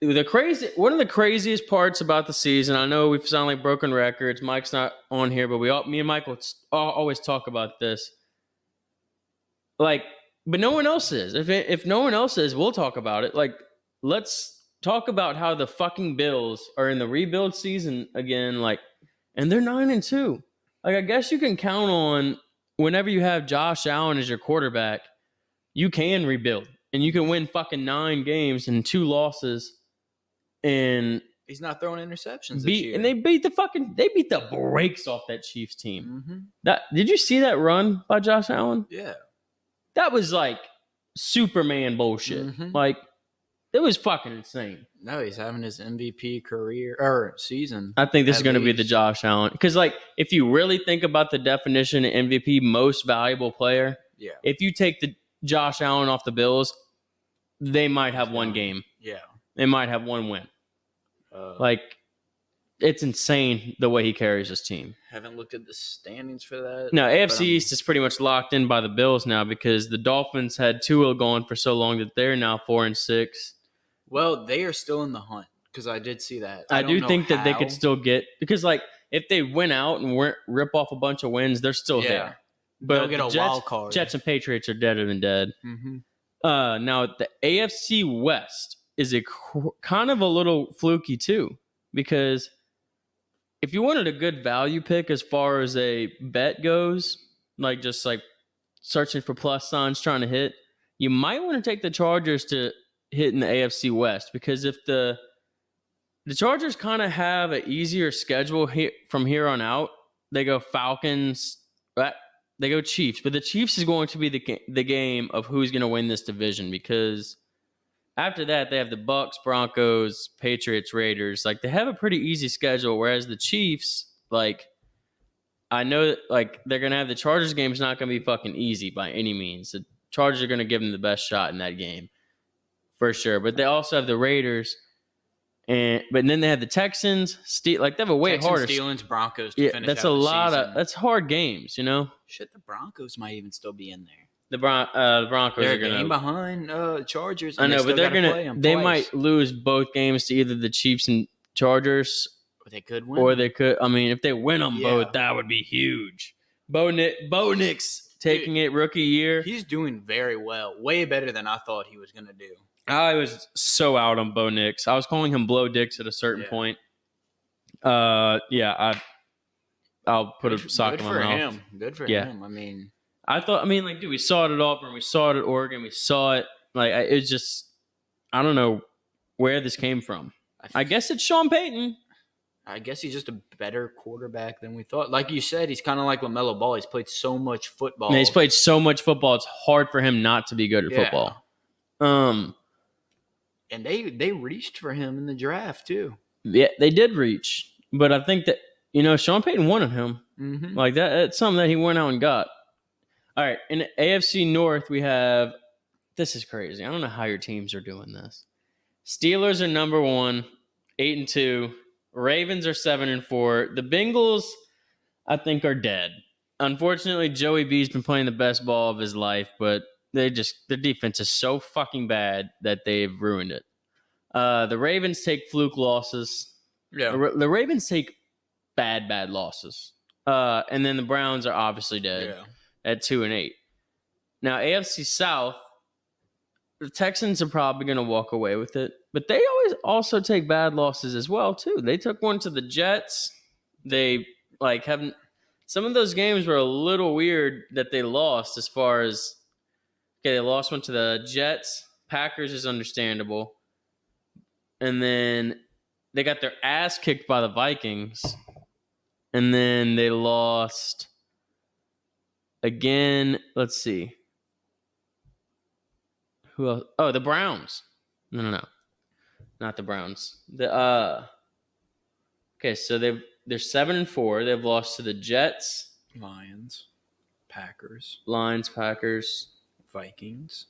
One of the craziest parts about the season, I know we sound like broken records. Mike's not on here, but me and Mike always talk about this. Like, but no one else is. If no one else is, we'll talk about it. Like, let's talk about how the fucking Bills are in the rebuild season again. Like, and they're 9-2. Like, I guess you can count on whenever you have Josh Allen as your quarterback, you can rebuild and you can win fucking 9 games and 2 losses. And he's not throwing interceptions this year. And they beat the brakes off that Chiefs team. Mm-hmm. Did you see that run by Josh Allen? Yeah. That was like Superman bullshit. Mm-hmm. Like, it was fucking insane. No, he's having his MVP career or season. I think this is going to be the Josh Allen. Because, like, if you really think about the definition of MVP, most valuable player, if you take the Josh Allen off the Bills, they might have one game. Yeah. They might have one win. Like, it's insane the way he carries his team. Haven't looked at the standings for that. No, AFC East is pretty much locked in by the Bills now because the Dolphins had Tua going for so long that they're now 4-6. Well, they are still in the hunt because I did see that. I do think that they could still get – because, like, if they win out and rip off a bunch of wins, they're still there. But they'll get a wild card. Jets and Patriots are deader than dead. Mm-hmm. Now, the AFC West is kind of a little fluky too, because if you wanted a good value pick as far as a bet goes, like just like searching for plus signs trying to hit, you might want to take the Chargers to hit in the AFC West, because if the Chargers kind of have an easier schedule from here on out, they go Falcons, they go Chiefs, but the Chiefs is going to be the game of who's going to win this division, because after that, they have the Bucks, Broncos, Patriots, Raiders. Like, they have a pretty easy schedule, whereas the Chiefs, like, I know that, like, they're going to have the Chargers game is not going to be fucking easy by any means. The Chargers are going to give them the best shot in that game, for sure. But they also have the Raiders, but then they have the Texans. Like, they have a way harder. Steelers, Broncos to finish that's out a the lot season. That's hard games, you know? Shit, the Broncos might even still be in there. The Broncos they're are going to game behind Chargers. I know, but they're going to. They might lose both games to either the Chiefs and Chargers, or they could win. Or they could. I mean, if they win them both, that would be huge. Bo Nix taking it rookie year. He's doing very well, way better than I thought he was going to do. I was so out on Bo Nix. I was calling him Blow Dicks at a certain point. I'll put a sock in my mouth. Good for him. I mean, like, dude, we saw it at Auburn, we saw it at Oregon, we saw it. Like, it's just, I don't know where this came from. I guess it's Sean Payton. I guess he's just a better quarterback than we thought. Like you said, he's kind of like LaMelo Ball. He's played so much football. And he's played so much football. It's hard for him not to be good at football. And they reached for him in the draft too. Yeah, they did reach, but I think that Sean Payton wanted him. Mm-hmm. Like that. It's something that he went out and got. All right, in the AFC North, we have. This is crazy. I don't know how your teams are doing this. Steelers are number 1, 8-2. Ravens are 7-4. The Bengals, I think, are dead. Unfortunately, Joey B's been playing the best ball of his life, but their defense is so fucking bad that they've ruined it. The Ravens take fluke losses. Yeah. The Ravens take bad losses. And then the Browns are obviously dead at 2-8. Now, AFC South, the Texans are probably going to walk away with it, but they always also take bad losses as well too. They took one to the Jets. They haven't. Some of those games were a little weird that they lost. As far as they lost one to the Jets. Packers is understandable, and then they got their ass kicked by the Vikings, and then they lost again. Let's see. Who else? Oh, the Browns. No. Not the Browns. Okay, so they're 7-4. They've lost to the Jets, Lions, Packers, Vikings.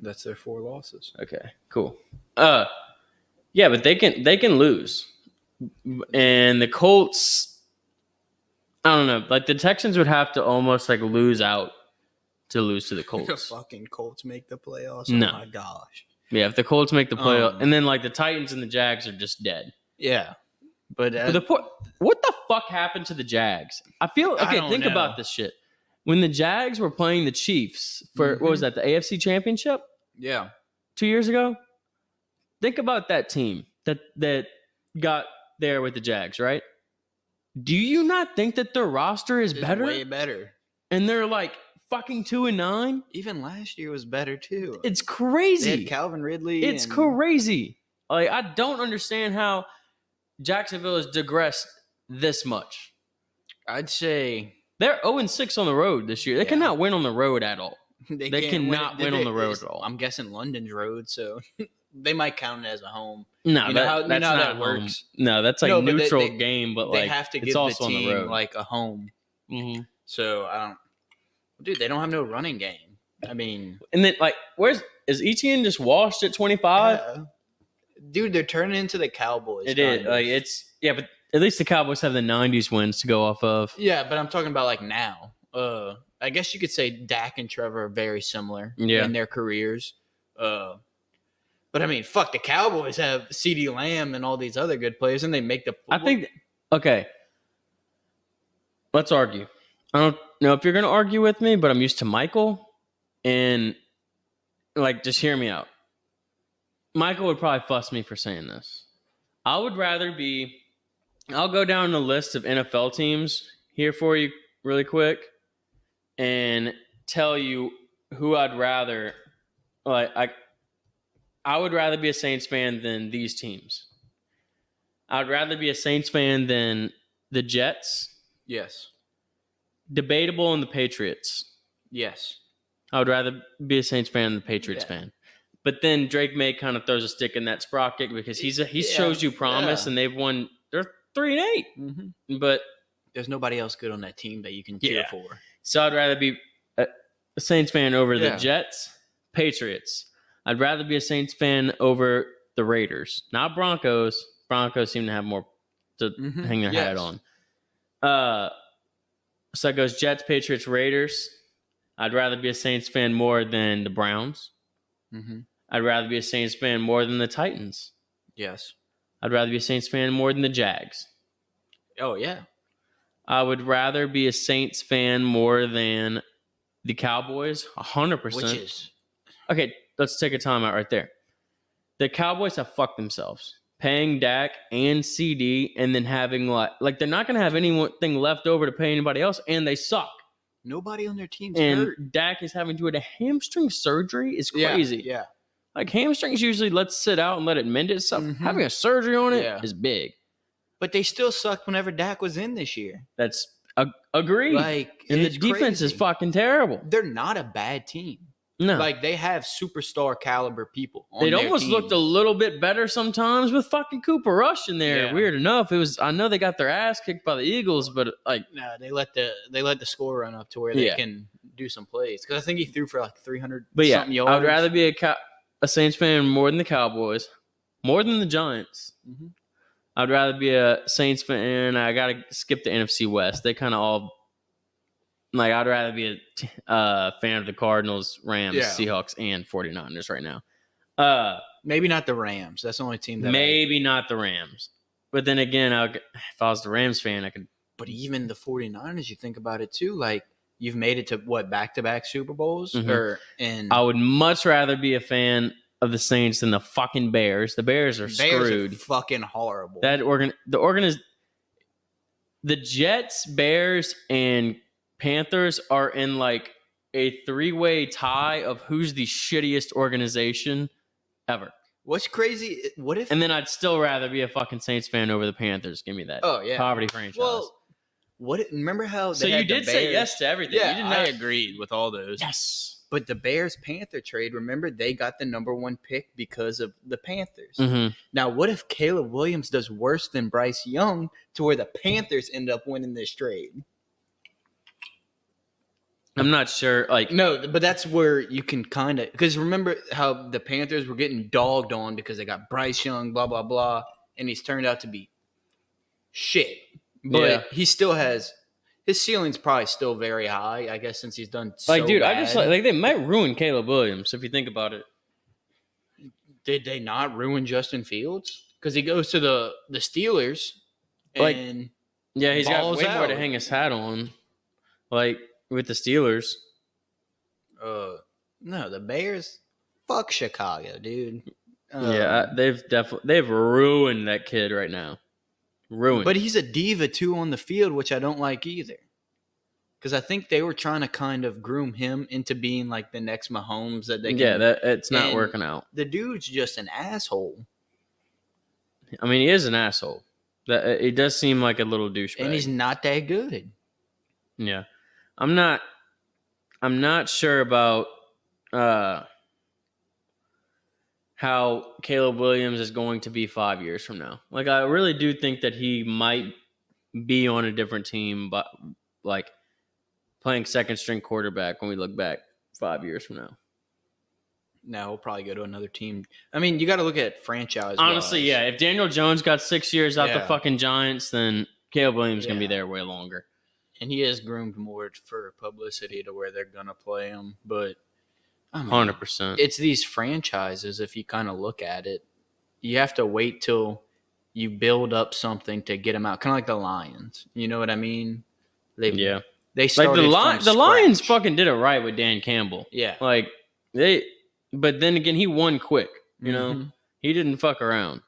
That's their 4 losses. Okay, cool. Yeah, but they can lose. And the Colts, I don't know. Like the Texans would have to almost lose out to lose to the Colts. The fucking Colts make the playoffs. No. Oh my gosh. Yeah, if the Colts make the playoff, and then the Titans and the Jags are just dead. Yeah, but what the fuck happened to the Jags? I feel think about this shit. When the Jags were playing the Chiefs for what was that, the AFC Championship? Yeah, 2 years ago. Think about that team that got there with the Jags, right? Do you not think that their roster is better? Way better, and they're fucking 2-9. Even last year was better too. It's crazy. They had Calvin Ridley. It's crazy. I don't understand how Jacksonville has digressed this much. I'd say they're 0-6 on the road this year. They cannot win on the road at all. They cannot win on the road at all. I'm guessing London's road, so they might count it as a home. No, that's not how that home. works. No, that's neutral game, but they have to give it's also the team on the road. a home. Mm-hmm. So I don't. Dude, they don't have no running game. I mean, and then is Etienne just washed at 25? Dude, they're turning into the Cowboys. It is but at least the Cowboys have the 90s wins to go off of. Yeah, but I'm talking about now. I guess you could say Dak and Trevor are very similar in their careers. But I mean, fuck, the Cowboys have CeeDee Lamb and all these other good players, and they make the. I think. Okay. Let's argue. I don't know if you're going to argue with me, but I'm used to Michael, and just hear me out. Michael would probably fuss me for saying this. I would rather be. I'll go down the list of NFL teams here for you really quick, and tell you who I'd rather. I would rather be a Saints fan than these teams. I'd rather be a Saints fan than the Jets. Yes. Debatable in the Patriots. Yes. I would rather be a Saints fan than the Patriots fan. But then Drake May kind of throws a stick in that sprocket because he shows you promise, and they've won. They're 3-8. Mm-hmm. But there's nobody else good on that team that you can cheer for. So I'd rather be a Saints fan over the Jets, Patriots. I'd rather be a Saints fan over the Raiders, not Broncos. Broncos seem to have more to hang their hat on. So it goes Jets, Patriots, Raiders. I'd rather be a Saints fan more than the Browns. Mm-hmm. I'd rather be a Saints fan more than the Titans. Yes. I'd rather be a Saints fan more than the Jags. Oh, yeah. I would rather be a Saints fan more than the Cowboys, 100%. Which is... Okay, let's take a timeout right there. The Cowboys have fucked themselves. Paying Dak and CD and then having they're not going to have anything left over to pay anybody else, and they suck. Nobody on their team's hurt. And Dak is having to do a hamstring surgery is crazy. Yeah. Hamstrings usually let's sit out and let it mend itself. Mm-hmm. Having a surgery on it is big. But they still sucked whenever Dak was in this year. That's agreed. Like, and the it's defense is crazy. fucking terrible. They're not a bad team. No. Like, they have superstar caliber people on It their almost team. looked a little bit better sometimes with fucking Cooper Rush in there. Yeah. Weird enough, I know they got their ass kicked by the Eagles, but like, No, they let the score run up to where they can do some plays. Because I think he threw for like 300 something yards. I'd rather be a Saints fan more than the Cowboys, more than the Giants. Mm-hmm. I'd rather be a Saints fan. I gotta skip the NFC West. They kind of all like. I'd rather be a fan of the Cardinals, Rams, Seahawks, and 49ers right now. Maybe not the Rams. That's the only team that maybe not the Rams. But then again, if I was the Rams fan, I could. But even the 49ers, you think about it too. Like, you've made it to back-to-back Super Bowls, mm-hmm. I would much rather be a fan of the Saints than the fucking Bears. The Bears are screwed. Are fucking horrible. The Jets, Bears, and Panthers are in like a 3-way tie of who's the shittiest organization ever. What's crazy? What if? And then I'd still rather be a fucking Saints fan over the Panthers. Give me that. Oh yeah, poverty franchise. Well, remember how? So you did say yes to everything. Yeah, I agreed with all those. Yes. But the Bears-Panther trade, remember, they got the number 1 pick because of the Panthers. Mm-hmm. Now, what if Caleb Williams does worse than Bryce Young to where the Panthers end up winning this trade? I'm not sure. No, but that's where you can kind of – because remember how the Panthers were getting dogged on because they got Bryce Young, blah, blah, blah, and he's turned out to be shit. But he still has – his ceiling's probably still very high, I guess, since he's done so dude, bad. I just they might ruin Caleb Williams if you think about it. Did they not ruin Justin Fields? Because he goes to the Steelers and he's got way out. more to hang his hat on, with the Steelers. No, the Bears, fuck Chicago, dude. They've ruined that kid right now. Ruined. But he's a diva too on the field, which I don't like either. Because I think they were trying to kind of groom him into being like the next Mahomes that they can. Yeah, it's not working out. The dude's just an asshole. I mean, he is an asshole. It does seem like a little douchebag. And he's not that good. Yeah. I'm not sure about how Caleb Williams is going to be 5 years from now. I really do think that he might be on a different team, but playing second string quarterback when we look back 5 years from now. No, we'll probably go to another team. I mean, you got to look at franchise. Honestly, yeah. If Daniel Jones got 6 years out the fucking Giants, then Caleb Williams is going to be there way longer. And he is groomed more for publicity to where they're going to play him, but 100%. It's these franchises, if you kind of look at it, you have to wait till you build up something to get them out. Kind of like the Lions. You know what I mean? They started the Lions fucking did it right with Dan Campbell. Yeah. But then again, he won quick. You know? He didn't fuck around.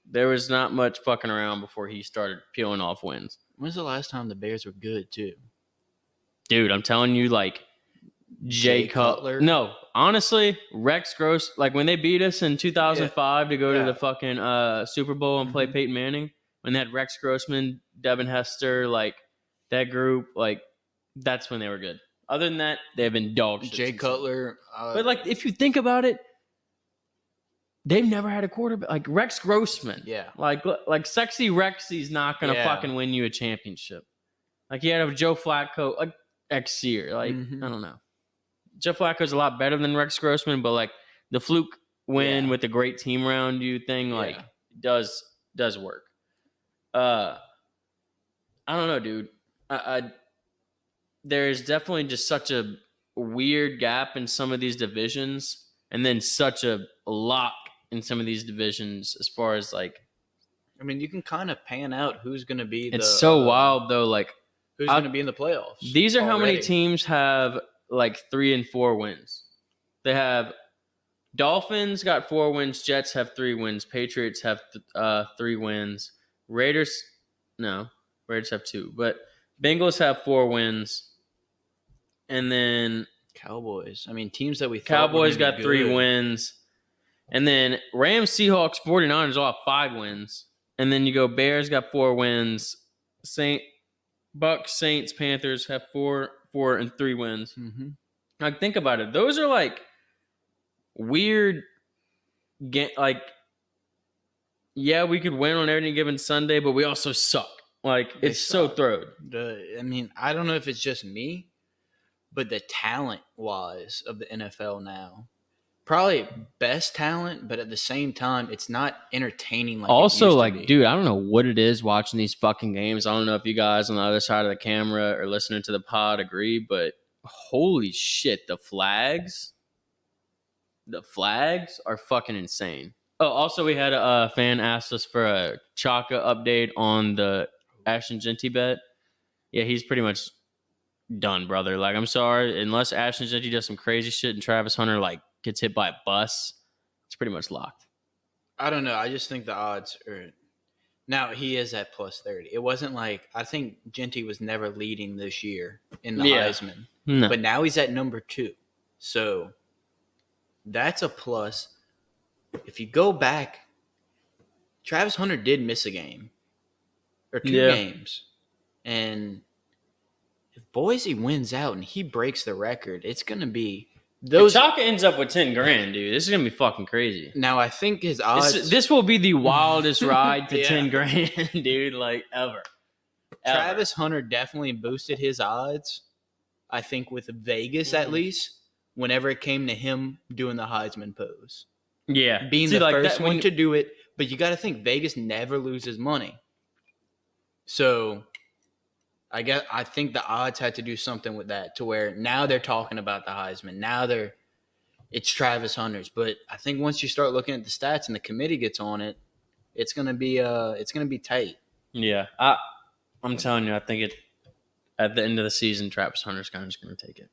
There was not much fucking around before he started peeling off wins. When's the last time the Bears were good, too? Dude, I'm telling you, Jay Cutler. No, honestly, Rex Gross, when they beat us in 2005 to go to the fucking Super Bowl and play Peyton Manning, when they had Rex Grossman, Devin Hester, that group, that's when they were good. Other than that, they have been dog shit. Jay Cutler. But if you think about it, they've never had a quarterback Rex Grossman. Yeah. Sexy Rexy's not gonna fucking win you a championship. He had a Joe Flacco X year. I don't know. Joe Flacco's a lot better than Rex Grossman, but the fluke win with a great team around you thing does work. I don't know, dude. There's definitely just such a weird gap in some of these divisions, and then such a lock in some of these divisions as far as I mean, you can kind of pan out who's going to be. It's so wild though. Who's going to be in the playoffs? These are how many teams have 3 and 4 wins. They have Dolphins got 4 wins. Jets have 3 wins. Patriots have 3 wins. Raiders have 2. But Bengals have 4 wins. And then Cowboys. I mean, teams that we thought Cowboys got 3 wins. And then Rams, Seahawks, 49ers all have 5 wins. And then you go Bears got 4 wins. Bucks, Saints, Panthers have 4 and 3 wins. Mm-hmm. Like, think about it. Those are like weird. Like, yeah, we could win on any given Sunday, but we also suck. Like, it's so throwed. I mean, I don't know if it's just me, but the talent-wise of the NFL now, probably best talent, but at the same time, it's not entertaining like also, it used like, to be. dude, I don't know what it is watching these fucking games. I don't know if you guys on the other side of the camera or listening to the pod agree, but holy shit, the flags are fucking insane. Oh, also, we had a fan asked us for a Chaka update on the Ashton Genty bet. Yeah, he's pretty much done, brother. Like, I'm sorry, unless Ashton Genty does some crazy shit and Travis Hunter like gets hit by a bus, it's pretty much locked. I don't know. I just think the odds are. Now he is at plus 30. It wasn't like I think Genty was never leading this year in the Heisman, No. but now he's at number 2. So that's a plus. If you go back, Travis Hunter did miss a game or 2 games, and if Boise wins out and he breaks the record, it's gonna be If Chaka ends up with 10 grand, dude, this is gonna be fucking crazy. Now I think his odds. This will be the wildest ride to 10 grand, dude, like ever. Travis Hunter definitely boosted his odds. I think with Vegas at least, whenever it came to him doing the Heisman pose. Yeah, being the first one to do it, but you got to think Vegas never loses money. So, I think the odds had to do something with that to where now they're talking about the Heisman. Now it's Travis Hunter's, but I think once you start looking at the stats and the committee gets on it, it's gonna be tight. Yeah, I'm telling you, I think at the end of the season, Travis Hunter's kind of just gonna take it.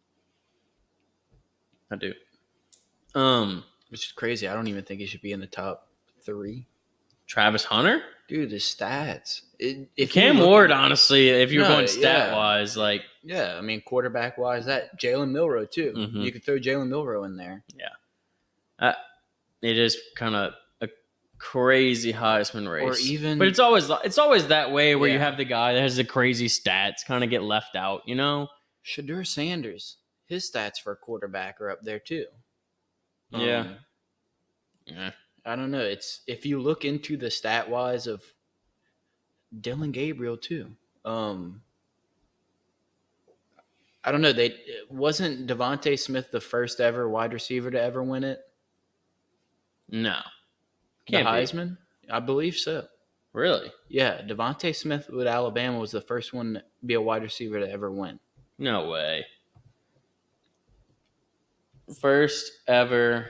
I do. Which is crazy. I don't even think he should be in the top 3. Travis Hunter? Dude, the stats. If Cam Ward, honestly, if you're going stat-wise, like... Yeah, I mean, quarterback-wise, that Jalen Milroe, too. Mm-hmm. You could throw Jalen Milroe in there. Yeah. It is kind of a crazy Heisman race. Or even... But it's always that way where you have the guy that has the crazy stats kind of get left out, you know? Shedeur Sanders, his stats for a quarterback are up there, too. Yeah. I don't know. It's if you look into the stat wise of Dillon Gabriel too. I don't know. Wasn't Devontae Smith the first ever wide receiver to ever win it? No. Can't the Heisman? Be. I believe so. Really? Yeah. Devontae Smith with Alabama was the first one to be a wide receiver to ever win. No way. First ever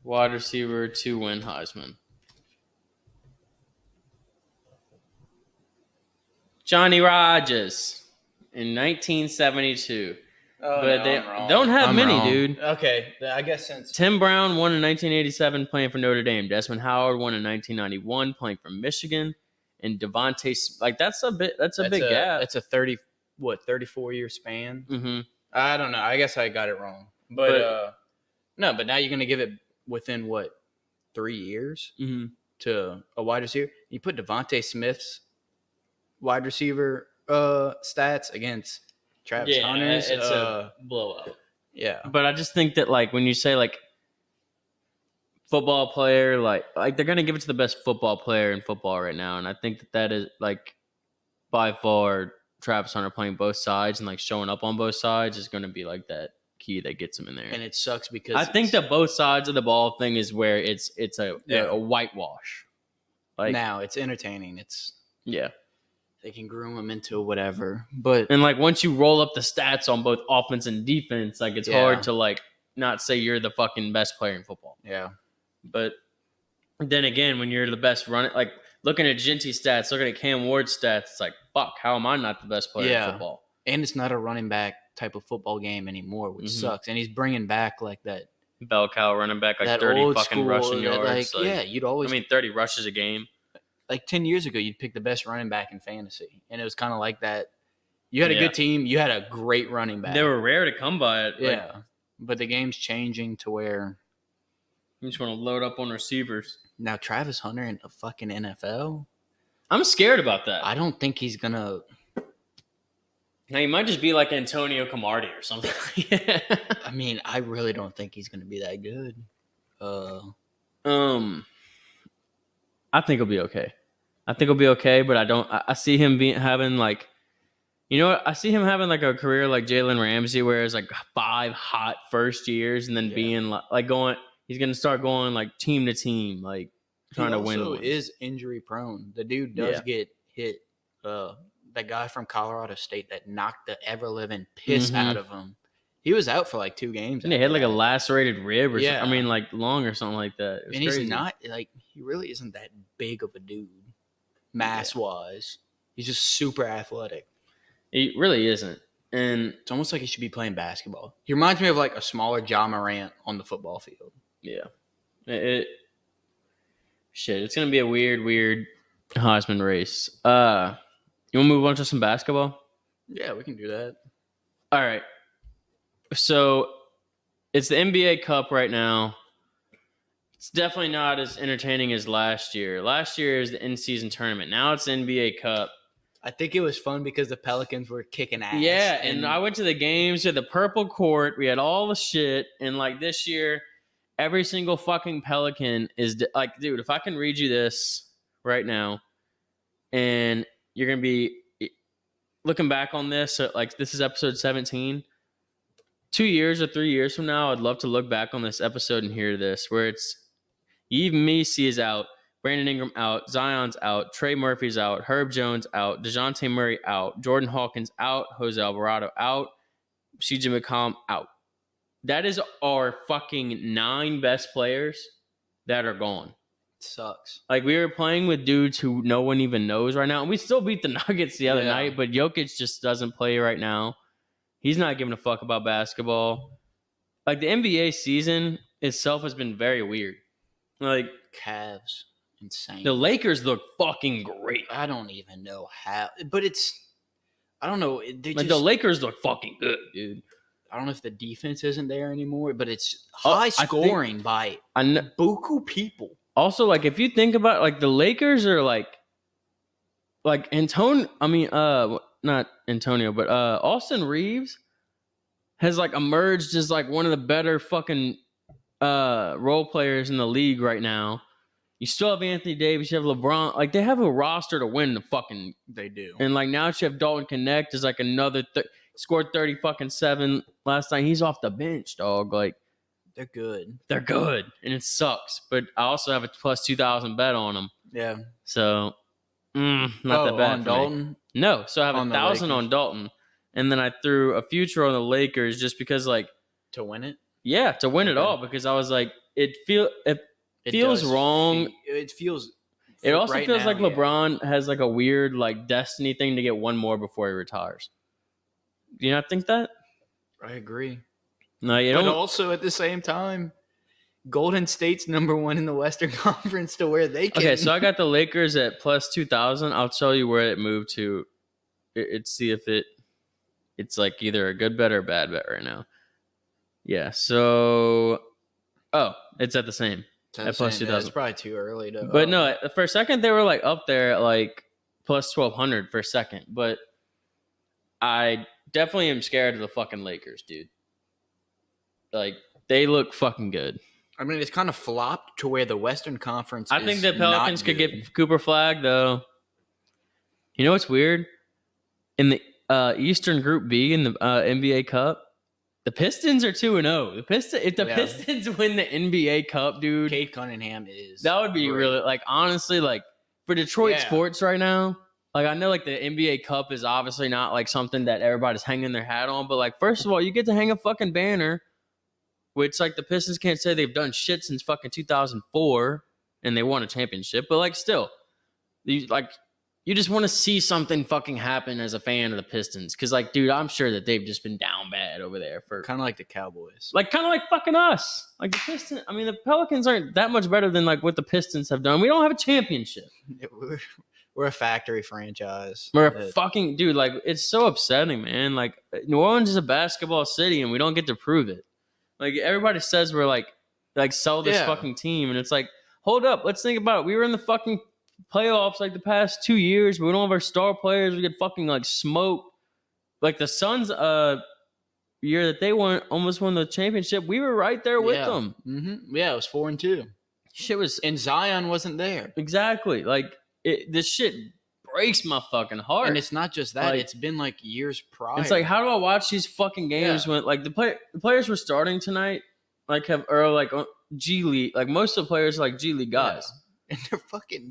wide receiver to win Heisman. Johnny Rodgers in 1972. But they don't have many, dude. Okay, I guess since Tim Brown won in 1987 playing for Notre Dame. Desmond Howard won in 1991 playing for Michigan. And Devontae, like that's a big gap. That's a 34-year span. Mm-hmm. I don't know. I guess I got it wrong. But no, but now you're going to give it within 3 years to a wide receiver. You put Devontae Smith's wide receiver stats against Travis Hunter's. It's a blowout. Yeah, but I just think that like when you say like football player, like they're gonna give it to the best football player in football right now, and I think that is like by far Travis Hunter playing both sides and like showing up on both sides is gonna be like that key that gets him in there. And it sucks because I think that both sides of the ball thing is where it's a whitewash. Like now it's entertaining. It's they can groom them into whatever. But and like once you roll up the stats on both offense and defense, like it's hard to like not say you're the fucking best player in football. Yeah. But then again, when you're the best running, like looking at Genty stats, looking at Cam Ward's stats, it's like, fuck, how am I not the best player in football? And it's not a running back type of football game anymore, which sucks. And he's bringing back like that bell cow running back, like 30 fucking school, rushing yards. Like, you'd always. 30 rushes a game. Like 10 years ago, you'd pick the best running back in fantasy, and it was kind of like that. You had a good team, you had a great running back. They were rare to come by it. Yeah, but the game's changing to where you just want to load up on receivers. Now Travis Hunter in the fucking NFL. I'm scared about that. I don't think he's gonna. Now he might just be like Antonio Cromartie or something. I mean, I really don't think he's gonna be that good. I think he'll be okay. But I don't. I see him having like, you know what? I see him having like a career like Jalen Ramsey, where it's like 5 hot first years, and then being like going. He's gonna start going like team to team, like trying to win. He also is injury prone. The dude does get hit. That guy from Colorado State that knocked the ever living piss out of him. He was out for like 2 games. And he had like a lacerated rib or something. I mean, like lung or something like that. And he's not like, he really isn't that big of a dude, mass wise. He's just super athletic. He really isn't. And it's almost like he should be playing basketball. He reminds me of like a smaller Ja Morant on the football field. Yeah. It's gonna be a weird Heisman race. You want to move on to some basketball? Yeah, we can do that. All right. So it's the NBA Cup right now. It's definitely not as entertaining as last year. Last year is the in-season tournament. Now it's the NBA Cup. I think it was fun because the Pelicans were kicking ass. Yeah, and I went to the games at the purple court. We had all the shit. And like this year, every single fucking Pelican is like, dude, if I can read you this right now, and you're going to be looking back on this, like this is episode 17. 2 years or 3 years from now, I'd love to look back on this episode and hear this, where it's Yves Missi is out, Brandon Ingram out, Zion's out, Trey Murphy's out, Herb Jones out, DeJounte Murray out, Jordan Hawkins out, Jose Alvarado out, CJ McCollum out. That is our fucking 9 best players that are gone. It sucks. Like, we were playing with dudes who no one even knows right now, and we still beat the Nuggets the other night, but Jokic just doesn't play right now. He's not giving a fuck about basketball. Like, the NBA season itself has been very weird. Like, Cavs, insane. The Lakers look fucking great. I don't even know how, but I don't know. The Lakers look fucking good, dude. I don't know if the defense isn't there anymore, but it's high scoring by buku people. Also, like, if you think about, like, the Lakers are like Antonio. I mean, not Antonio, but Austin Reeves has like emerged as like one of the better fucking role players in the league right now. You still have Anthony Davis, you have LeBron. Like, they have a roster to win the fucking. They do. And like now you have Dalton Connect is like another scored 30-7 last night. He's off the bench, dog. Like, they're good. They're good, and it sucks. But I also have a plus 2,000 bet on them. Yeah. So. Not that bad on Dalton? No, so I have 1,000 on Dalton, and then I threw a future on the Lakers just because, like, to win it. Yeah, to win it all, because I was like, it feels wrong. It feels. It also feels now, like LeBron has like a weird like destiny thing to get one more before he retires. Do you not think that? I agree. No, you don't. But also at the same time, Golden State's number 1 in the Western Conference to where they can. Okay, so I got the Lakers at plus 2,000. I'll tell you where it moved to. See if it's like either a good bet or a bad bet right now. Yeah, so it's at the same. At plus 2,000. It's probably too early to. But no, for a second they were like up there at like plus 1,200 for a second. But I definitely am scared of the fucking Lakers, dude. Like, they look fucking good. I mean, it's kind of flopped to where the Western Conference. I think the Pelicans could get Cooper Flag, though. You know what's weird? In the Eastern Group B in the NBA Cup, the Pistons are 2-0. If the Pistons win the NBA Cup, dude, Cade Cunningham is. That would be great. Really, like, honestly, like, for Detroit sports right now. Like, I know, like, the NBA Cup is obviously not like something that everybody's hanging their hat on, but like, first of all, you get to hang a fucking banner. Which, like, the Pistons can't say they've done shit since fucking 2004, and they won a championship. But, like, still, you just want to see something fucking happen as a fan of the Pistons. Because, like, dude, I'm sure that they've just been down bad over there for... Kind of like the Cowboys. Like, kind of like fucking us. Like, the Pistons... I mean, the Pelicans aren't that much better than, like, what the Pistons have done. We don't have a championship. We're a factory franchise. We're a fucking... Dude, like, it's so upsetting, man. Like, New Orleans is a basketball city, and we don't get to prove it. Like, everybody says we're like sell this fucking team, and it's like, hold up, let's think about it. We were in the fucking playoffs like the past 2 years, but we don't have our star players. We get fucking like smoked. Like the Suns, year that they almost won the championship, we were right there with them. Mm-hmm. Yeah, it was 4-2. Shit was and Zion wasn't there. Exactly. Like this shit breaks my fucking heart. And it's not just that; like, it's been like years prior. It's like, how do I watch these fucking games when like the players were starting tonight, like G League, like most of the players are like G League guys, and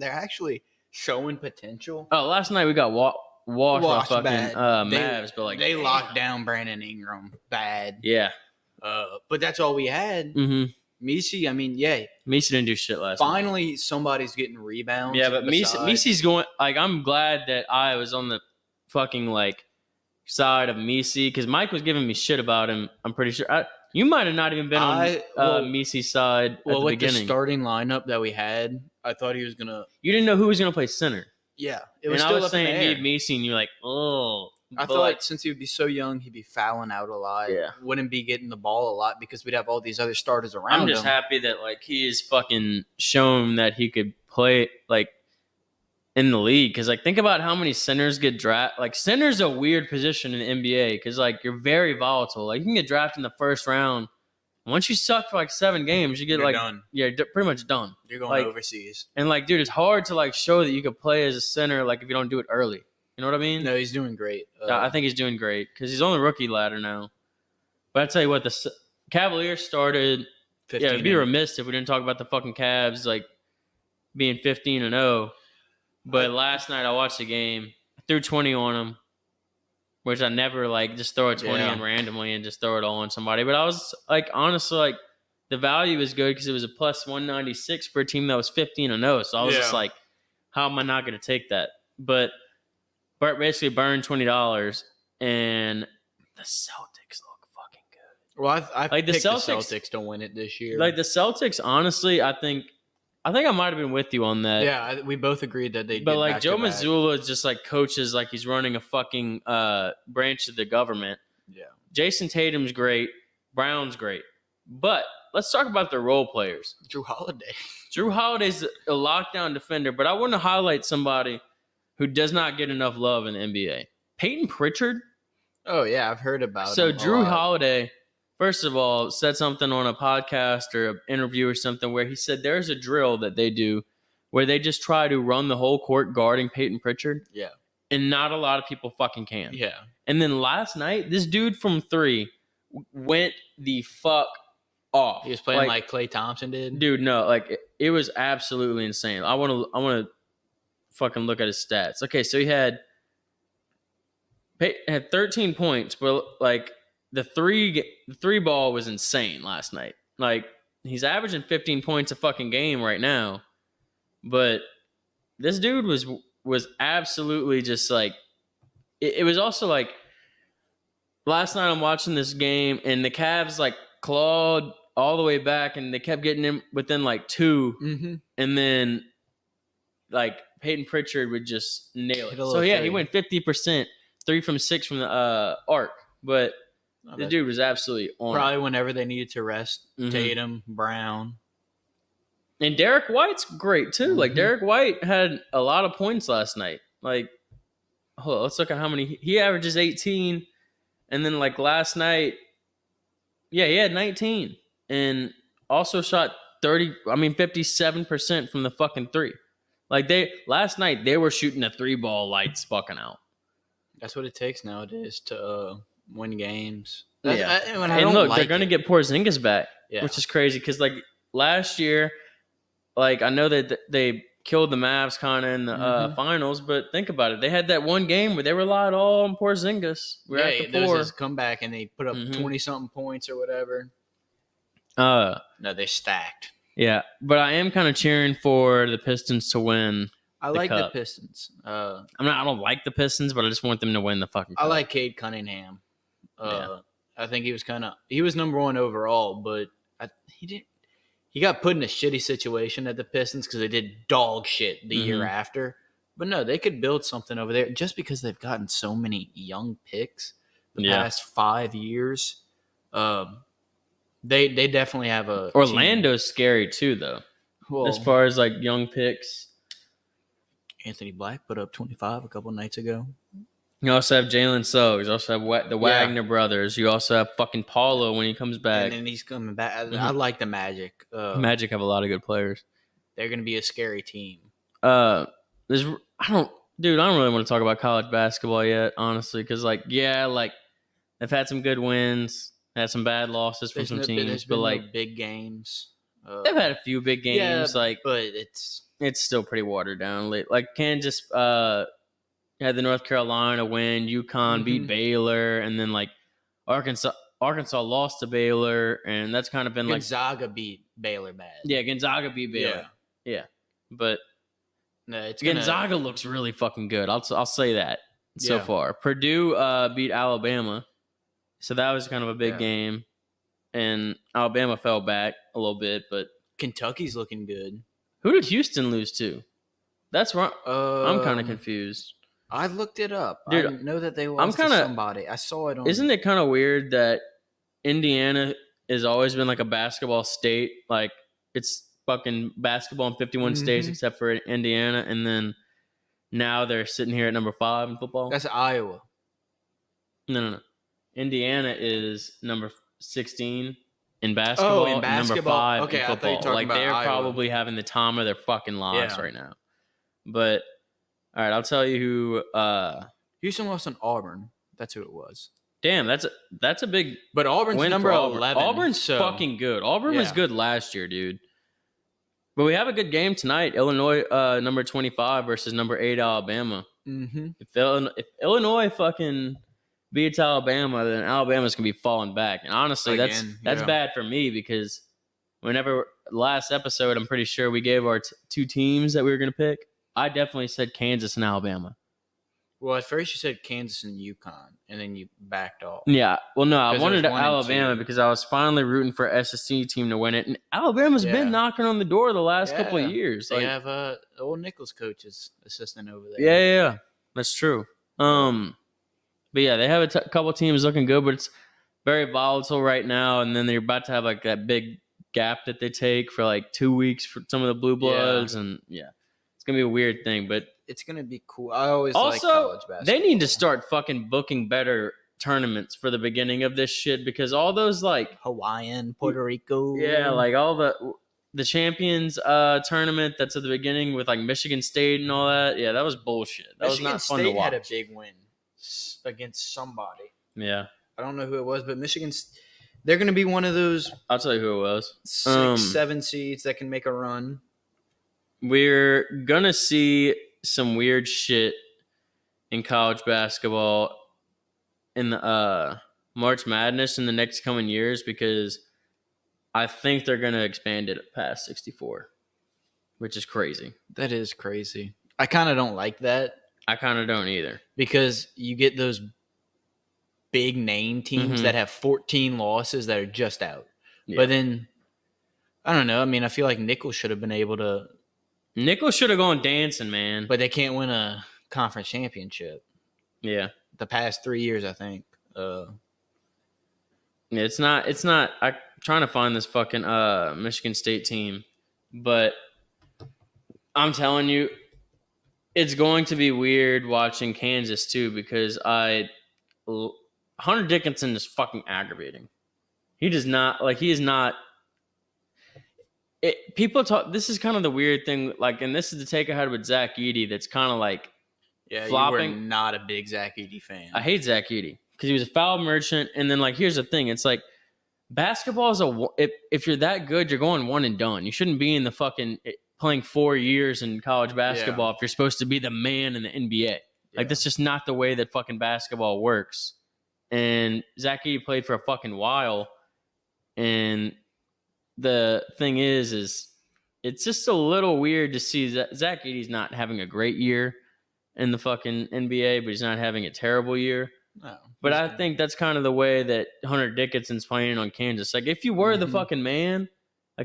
they're actually showing potential. Oh, last night we got washed by fucking Mavs, but like they locked down Brandon Ingram bad. Yeah. But that's all we had. Mm-hmm. Messi, I mean, Messi didn't do shit last Finally, night. somebody's getting rebounds. Yeah, but Messi's going. Like, I'm glad that I was on the fucking like side of Messi because Mike was giving me shit about him. I'm pretty sure you might have not even been on Messi's side at the beginning. With the starting lineup that we had, I thought he was gonna. You didn't know who was gonna play center. Yeah, it was. And I was saying he Messi, and you're like, oh. I thought since he would be so young, he'd be fouling out a lot. Yeah. Wouldn't be getting the ball a lot because we'd have all these other starters around him. I'm just happy that like he is fucking shown that he could play like in the league. Because like think about how many centers get drafted. Like center's a weird position in the NBA because like you're very volatile. Like you can get drafted in the first round. Once you suck for like 7 games, you're done. You're pretty much done. You're going overseas. And like, dude, it's hard to like show that you could play as a center. Like if you don't do it early. You know what I mean? No, he's doing great. I think he's doing great because he's on the rookie ladder now. But I tell you what, the Cavaliers started. Yeah, it'd be remiss if we didn't talk about the fucking Cavs like being 15-0. But last night I watched the game. I threw 20 on them, which I never like just throw a 20 in randomly and just throw it all on somebody. But I was like, honestly, like the value is good because it was a plus 196 for a team that was 15-0. So I was just like, how am I not going to take that? But Bart basically burned $20, and the Celtics look fucking good. Well, I like picked the Celtics to win it this year. Like the Celtics, honestly, I think I might have been with you on that. Yeah, we both agreed that they. But like Joe Mazzulla just like coaches like he's running a fucking branch of the government. Yeah. Jason Tatum's great. Brown's great. But let's talk about the role players. Drew Holiday. Drew Holiday's a lockdown defender, but I want to highlight somebody who does not get enough love in the NBA. Peyton Pritchard. Oh, yeah, I've heard about him. So Drew Holiday, first of all, said something on a podcast or an interview or something where he said there's a drill that they do where they just try to run the whole court guarding Peyton Pritchard. Yeah. And not a lot of people fucking can. Yeah. And then last night, this dude from 3 went the fuck off. He was playing like Klay Thompson did? Dude, no. Like, it was absolutely insane. I want to fucking look at his stats. Okay, so he had 13 points, but like the three ball was insane last night. Like he's averaging 15 points a fucking game right now, but this dude was absolutely just like it was also like last night I'm watching this game and the Cavs like clawed all the way back and they kept getting him within like 2 and then like Peyton Pritchard would just nail it. So yeah, he went 50%, 3 from 6 from the arc. But the dude was absolutely on. Probably whenever they needed to rest Tatum, Brown. And Derek White's great too. Like Derek White had a lot of points last night. Like, let's look at how many he averages 18. And then like last night, yeah, he had 19. And also shot 57% from the fucking 3. Like last night they were shooting a 3-ball lights fucking out. That's what it takes nowadays to win games. Yeah. And look, they're gonna get Porzingis back, which is crazy because like last year, like I know that they killed the Mavs kind of in the finals, but think about it, they had that one game where they relied all on Porzingis. There was this comeback and they put up 20-something points or whatever. No, they stacked. Yeah, but I am kind of cheering for the Pistons to win. I like the Pistons. I don't like the Pistons, but I just want them to win the fucking cup. I like Cade Cunningham. I think he was number 1 overall, but he got put in a shitty situation at the Pistons because they did dog shit the year after. But no, they could build something over there just because they've gotten so many young picks the past 5 years. They definitely have a Orlando's team. Scary too, though. Well, as far as like young picks, Anthony Black put up 25 a couple nights ago. You also have Jalen Suggs. You also have the Wagner brothers. You also have fucking Paulo when he comes back. And then he's coming back. I like the Magic. Magic have a lot of good players. They're going to be a scary team. I don't really want to talk about college basketball yet, honestly, because they've had some good wins, had some bad losses from some teams, but no big games. They've had a few big games, but it's still pretty watered down. Like Kansas had the North Carolina win, UConn beat Baylor, and then Arkansas lost to Baylor, and that's kind of been Gonzaga beat Baylor bad. Yeah, Gonzaga beat Baylor. Yeah. But Gonzaga looks really fucking good. I'll say that so far. Purdue beat Alabama, so that was kind of a big game, and Alabama fell back a little bit. But Kentucky's looking good. Who did Houston lose to? That's wrong. I'm kind of confused. I looked it up. Dude, I know that they lost to somebody. I saw it on. Isn't it kind of weird that Indiana has always been like a basketball state? Like it's fucking basketball in 51 states except for Indiana, and then now they're sitting here at number 5 in football. That's Iowa. No. Indiana is number 16 in basketball. Oh, in basketball. Number 5 okay, in football. I thought you were talking about they're Iowa. Probably having the time of their fucking lives right now. But all right, I'll tell you who. Houston lost on Auburn. That's who it was. Damn, that's a big. But Auburn's number 11. Auburn's fucking good. Auburn was good last year, dude. But we have a good game tonight. Illinois, number 25 versus number 8 Alabama. If Illinois fucking beats Alabama, then Alabama's gonna be falling back. And honestly, that's bad for me because whenever last episode, I'm pretty sure we gave our 2 teams that we were gonna pick. I definitely said Kansas and Alabama. Well, at first you said Kansas and UConn, and then you backed off. Yeah. Well, no, I wanted Alabama because I was finally rooting for SSC team to win it. And Alabama's been knocking on the door the last couple of years. They have old Nichols coach's assistant over there. Yeah. That's true. But yeah, they have a couple teams looking good, but it's very volatile right now. And then they're about to have like that big gap that they take for like 2 weeks for some of the blue bloods. And it's going to be a weird thing, but it's going to be cool. I always like college basketball. They need to start fucking booking better tournaments for the beginning of this shit because all those like Hawaiian, Puerto Rico. Yeah, like all the champions tournament that's at the beginning with like Michigan State and all that. Yeah, that was bullshit. That was not fun to watch. Michigan State had a big win against somebody. Yeah. I don't know who it was, but they're going to be one of those. I'll tell you who it was. 6, 7 seeds that can make a run. We're going to see some weird shit in college basketball in the March Madness in the next coming years because I think they're going to expand it past 64, which is crazy. That is crazy. I kind of don't like that. I kind of don't either. Because you get those big name teams that have 14 losses that are just out. Yeah. But then, I don't know. I mean, I feel like Nichols should have been able to. Nichols should have gone dancing, man. But they can't win a conference championship. Yeah. The past 3 years, I think. It's not. I'm trying to find this fucking Michigan State team. But I'm telling you, it's going to be weird watching Kansas, too, because Hunter Dickinson is fucking aggravating. He is not. People talk. This is kind of the weird thing, and this is the take I had with Zach Edey. That's kind of flopping. You were not a big Zach Edey fan. I hate Zach Edey because he was a foul merchant. And then, here's the thing: it's like basketball is if you're that good, you're going one and done. You shouldn't be in the fucking playing 4 years in college basketball if you're supposed to be the man in the NBA. That's just not the way that fucking basketball works. And Zach Edey played for a fucking while, and the thing is it's just a little weird to see that Zach Edey's not having a great year in the fucking NBA, but he's not having a terrible year. No, but I think that's kind of the way that Hunter Dickinson's playing on Kansas. If you were the fucking man,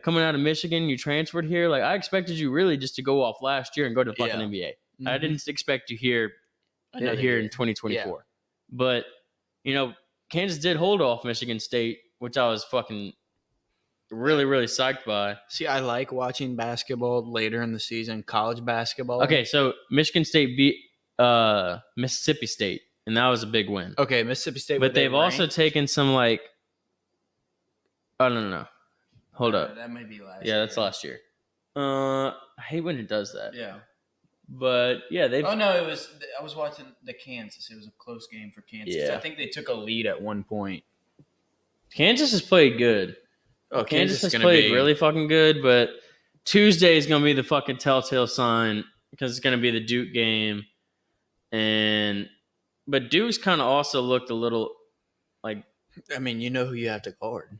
coming out of Michigan, you transferred here, I expected you really just to go off last year and go to the fucking NBA. I didn't expect you here in 2024. Yeah. But, Kansas did hold off Michigan State, which I was fucking really, really psyched by. See, I like watching basketball later in the season, college basketball. Okay, so Michigan State beat Mississippi State, and that was a big win. Okay, Mississippi State. But they've also taken some like, oh no. Hold up. That might be last. Yeah, that's last year. I hate when it does that. Yeah. But yeah, they've. Oh no, it was. I was watching the Kansas. It was a close game for Kansas. Yeah. I think they took a lead at one point. Kansas has played good. Oh, Kansas has played really fucking good, but Tuesday is going to be the fucking telltale sign because it's going to be the Duke game, but Duke's kind of also looked a little like. I mean, you know who you have to guard.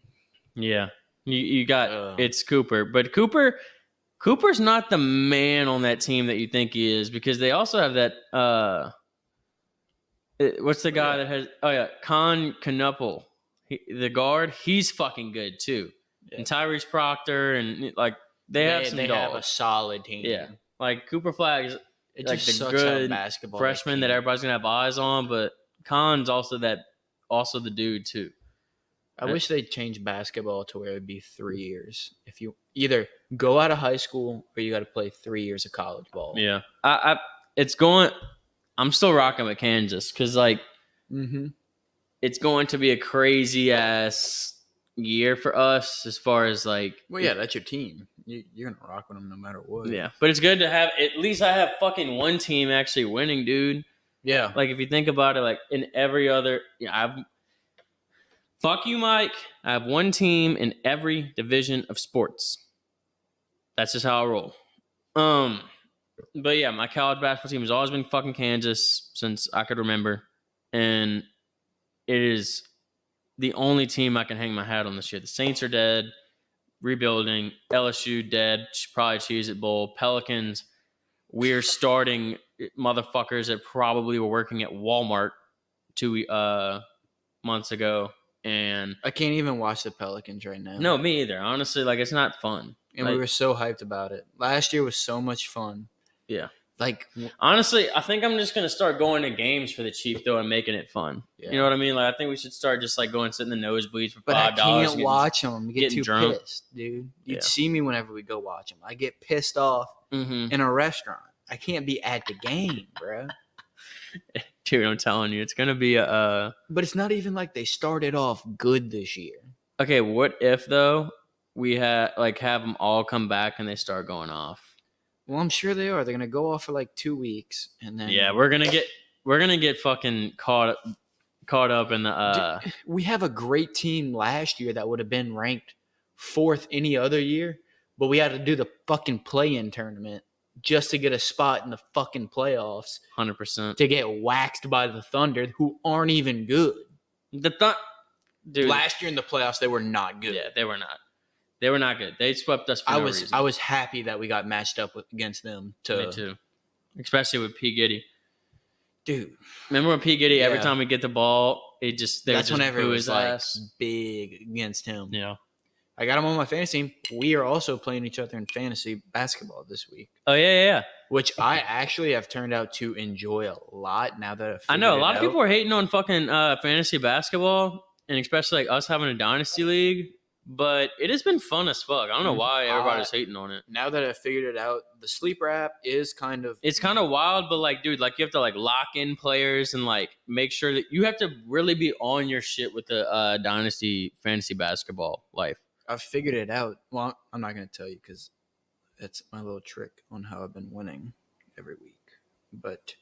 Yeah, you got it's Cooper, but Cooper's not the man on that team that you think he is because they also have that. What's the guy that has? Oh yeah, Con Knuppel, the guard. He's fucking good too. Yeah. And Tyrese Proctor and like they have some. They have a solid team. Yeah, like Cooper Flag is like the good basketball freshman that everybody's gonna have eyes on, but Con's also the dude too. I wish they'd change basketball to where it'd be 3 years. If you either go out of high school or you got to play 3 years of college ball. Yeah, I'm still rocking with Kansas because like, it's going to be a crazy ass year for us as far as like. Well, yeah, that's your team. You're gonna rock with them no matter what. Yeah, but it's good to have at least I have fucking one team actually winning, dude. Yeah, like if you think about it, like in every other, fuck you, Mike. I have one team in every division of sports. That's just how I roll. But yeah, my college basketball team has always been fucking Kansas since I could remember. And it is the only team I can hang my hat on this year. The Saints are dead, rebuilding. LSU dead, probably Cheez-It Bowl. Pelicans, we're starting motherfuckers that probably were working at Walmart 2 months ago. And I can't even watch the Pelicans right now. No, me either. Honestly, like it's not fun. And we were so hyped about it. Last year was so much fun. Yeah. Like honestly, I think I'm just gonna start going to games for the Chief though and making it fun. Yeah. You know what I mean? Like I think we should start just like going sit in the nosebleeds for $5. But I can't watch them. Get too drunk. Pissed, dude. You'd see me whenever we go watch them. I get pissed off in a restaurant. I can't be at the game, bro. Dude, I'm telling you, it's gonna be a. But it's not even like they started off good this year. Okay, what if though we have them all come back and they start going off? Well, I'm sure they are. They're gonna go off for like 2 weeks, and then we're gonna get fucking caught up in the. Dude, we have a great team last year that would have been ranked 4th any other year, but we had to do the fucking play-in tournament just to get a spot in the fucking playoffs. 100%. To get waxed by the Thunder, who aren't even good. Dude, last year in the playoffs, they were not good. Yeah, they were not. They were not good. They swept us for no reason. I was happy that we got matched up against them. Me too. Especially with P. Giddy. Dude. Remember when P. Giddy, every time we get the ball, that's whenever it was like big against him. Yeah. I got him on my fantasy team. We are also playing each other in fantasy basketball this week. Oh, yeah. Which I actually have turned out to enjoy a lot now that I know. A lot of people are hating on fucking fantasy basketball, and especially like us having a dynasty league. But it has been fun as fuck. I don't know why everybody's hating on it. Now that I've figured it out, the sleeper app is kind of... It's kind of wild, but like, dude, like you have to like lock in players and like make sure that you have to really be on your shit with the dynasty fantasy basketball life. I've figured it out. Well, I'm not going to tell you because that's my little trick on how I've been winning every week. But...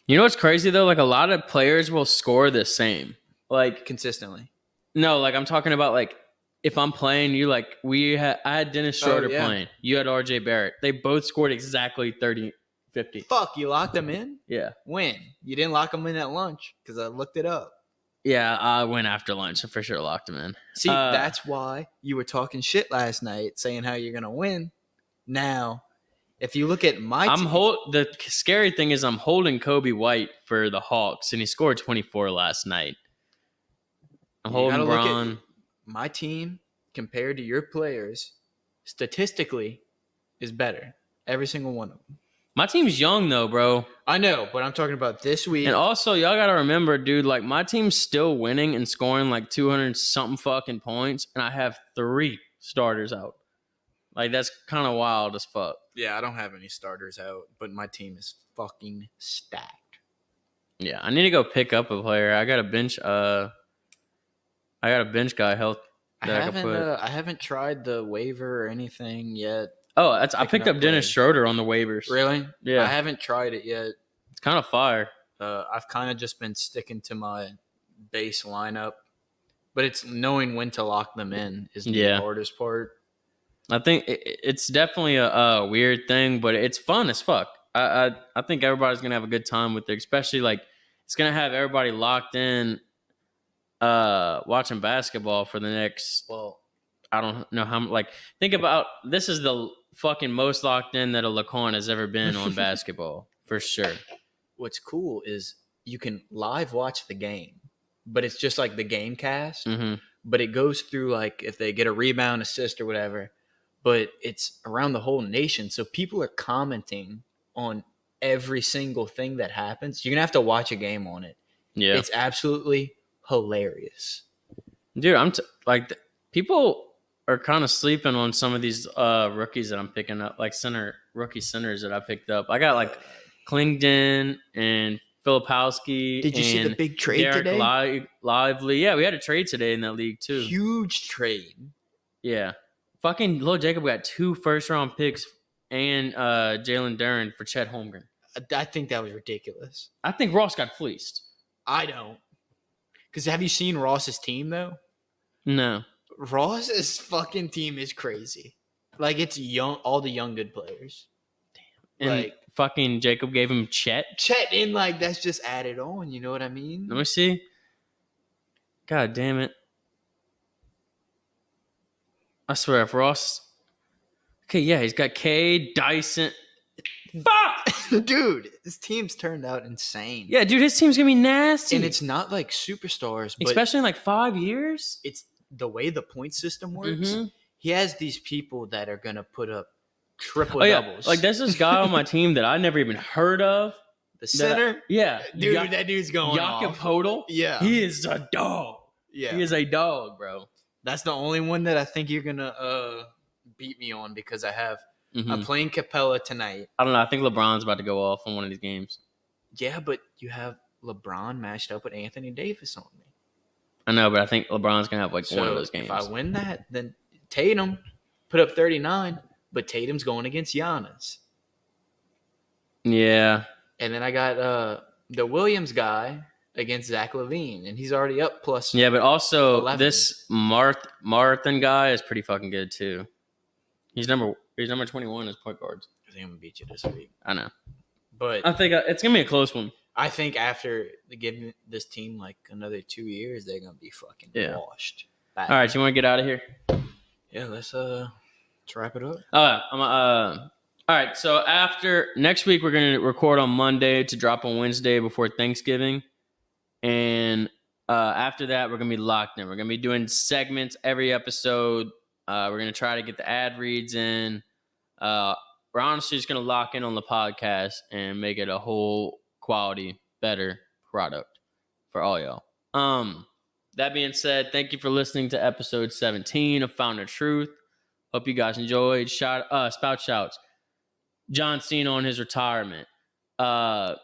You know what's crazy though? Like a lot of players will score the same. Like... Consistently. No, like I'm talking about like... If I'm playing, you like I had Dennis Schroeder playing. You had RJ Barrett. They both scored exactly 30, 50. Fuck, you locked them in? Yeah. When? You didn't lock them in at lunch because I looked it up. Yeah, I went after lunch. I for sure locked them in. See, that's why you were talking shit last night, saying how you're gonna win. Now, if you look at my team, the scary thing is I'm holding Kobe White for the Hawks, and he scored 24 last night. I'm holding Bron. My team, compared to your players, statistically, is better. Every single one of them. My team's young though, bro. I know, but I'm talking about this week. And also, y'all gotta remember, dude, like my team's still winning and scoring like 200 something fucking points, and I have 3 starters out. Like that's kind of wild as fuck. Yeah, I don't have any starters out, but my team is fucking stacked. Yeah, I need to go pick up a player. I got a bench. I got a bench guy health. I haven't tried the waiver or anything yet. Oh, I picked up Dennis Schroeder on the waivers. Really? Yeah. I haven't tried it yet. It's kind of fire. I've kind of just been sticking to my base lineup, but it's knowing when to lock them in is the hardest part. I think it's definitely a weird thing, but it's fun as fuck. I think everybody's gonna have a good time with it, especially like it's gonna have everybody locked in, watching basketball for the next. Well, I don't know how. Like, think about this is the fucking most locked in that a Lacan has ever been on basketball for sure. What's cool is you can live watch the game, but it's just like the game cast. Mm-hmm. But it goes through like if they get a rebound, assist, or whatever. But it's around the whole nation, so people are commenting on every single thing that happens. You're gonna have to watch a game on it. Yeah, it's absolutely hilarious, dude. People are kind of sleeping on some of these rookies that I'm picking up, like rookie centers that I picked up. I got like Klingden and Filipowski. Did you see the big trade Derek today? Lively. Yeah, we had a trade today in that league too. Huge trade. Yeah. Fucking Lil Jacob got 2 first-round picks and Jalen Duren for Chet Holmgren. I think that was ridiculous. I think Ross got fleeced. I don't. Because have you seen Ross's team, though? No. Ross's fucking team is crazy. Like, it's young, all the young good players. Damn. And like, fucking Jacob gave him Chet? Chet, and like, that's just added on, you know what I mean? Let me see. God damn it. I swear, if Ross... Okay, yeah, he's got Cade, Dyson... Fuck! Dude, his team's turned out insane. Yeah, dude, his team's gonna be nasty. And it's not like superstars, but especially in like 5 years. It's the way the point system works. Mm-hmm. He has these people that are gonna put up triple doubles. Like there's this guy on my team that I never even heard of. The center? Dude, that dude's going Jakob Podol. Yeah. He is a dog. Yeah. He is a dog, bro. That's the only one that I think you're gonna beat me on because I have I'm playing Capella tonight. I don't know. I think LeBron's about to go off on one of these games. Yeah, but you have LeBron matched up with Anthony Davis on me. I know, but I think LeBron's going to have like one of those games. If I win that, then Tatum put up 39, but Tatum's going against Giannis. Yeah. And then I got the Williams guy against Zach LaVine, and he's already up plus. Yeah, but also 11. This Martin guy is pretty fucking good too. He's number 21 as point guards. I think I'm gonna beat you this week. I know, but I think it's gonna be a close one. I think after giving this team like another 2 years, they're gonna be fucking washed. All right, you want to get out of here? Yeah, let's wrap it up. All right, so after next week, we're gonna record on Monday to drop on Wednesday before Thanksgiving, and after that, we're gonna be locked in. We're gonna be doing segments every episode. We're going to try to get the ad reads in. We're honestly just going to lock in on the podcast and make it a whole quality, better product for all y'all. That being said, thank you for listening to episode 17 of Found the Truth. Hope you guys enjoyed. Spout shouts. John Cena on his retirement. Shout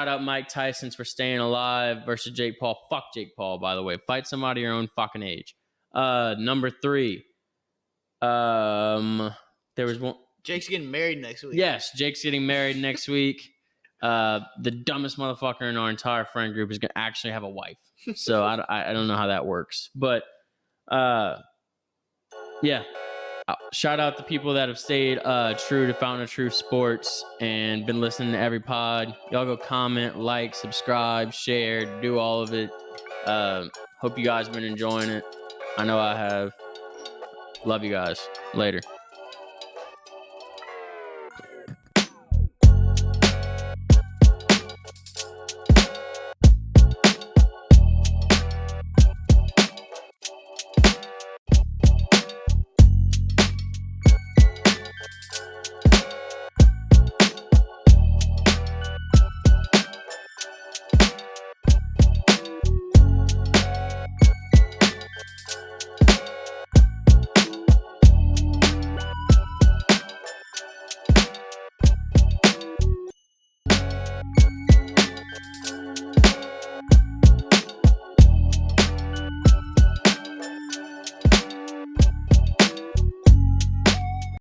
out Mike Tyson for staying alive versus Jake Paul. Fuck Jake Paul, by the way. Fight somebody your own fucking age. Number 3. There was one. Jake's getting married next week. Yes, Jake's getting married next week. The dumbest motherfucker in our entire friend group is gonna actually have a wife. So I don't know how that works, but yeah. Shout out to people that have stayed true to Fountain of Truth Sports and been listening to every pod. Y'all go comment, like, subscribe, share, do all of it. Hope you guys have been enjoying it. I know I have. Love you guys. Later.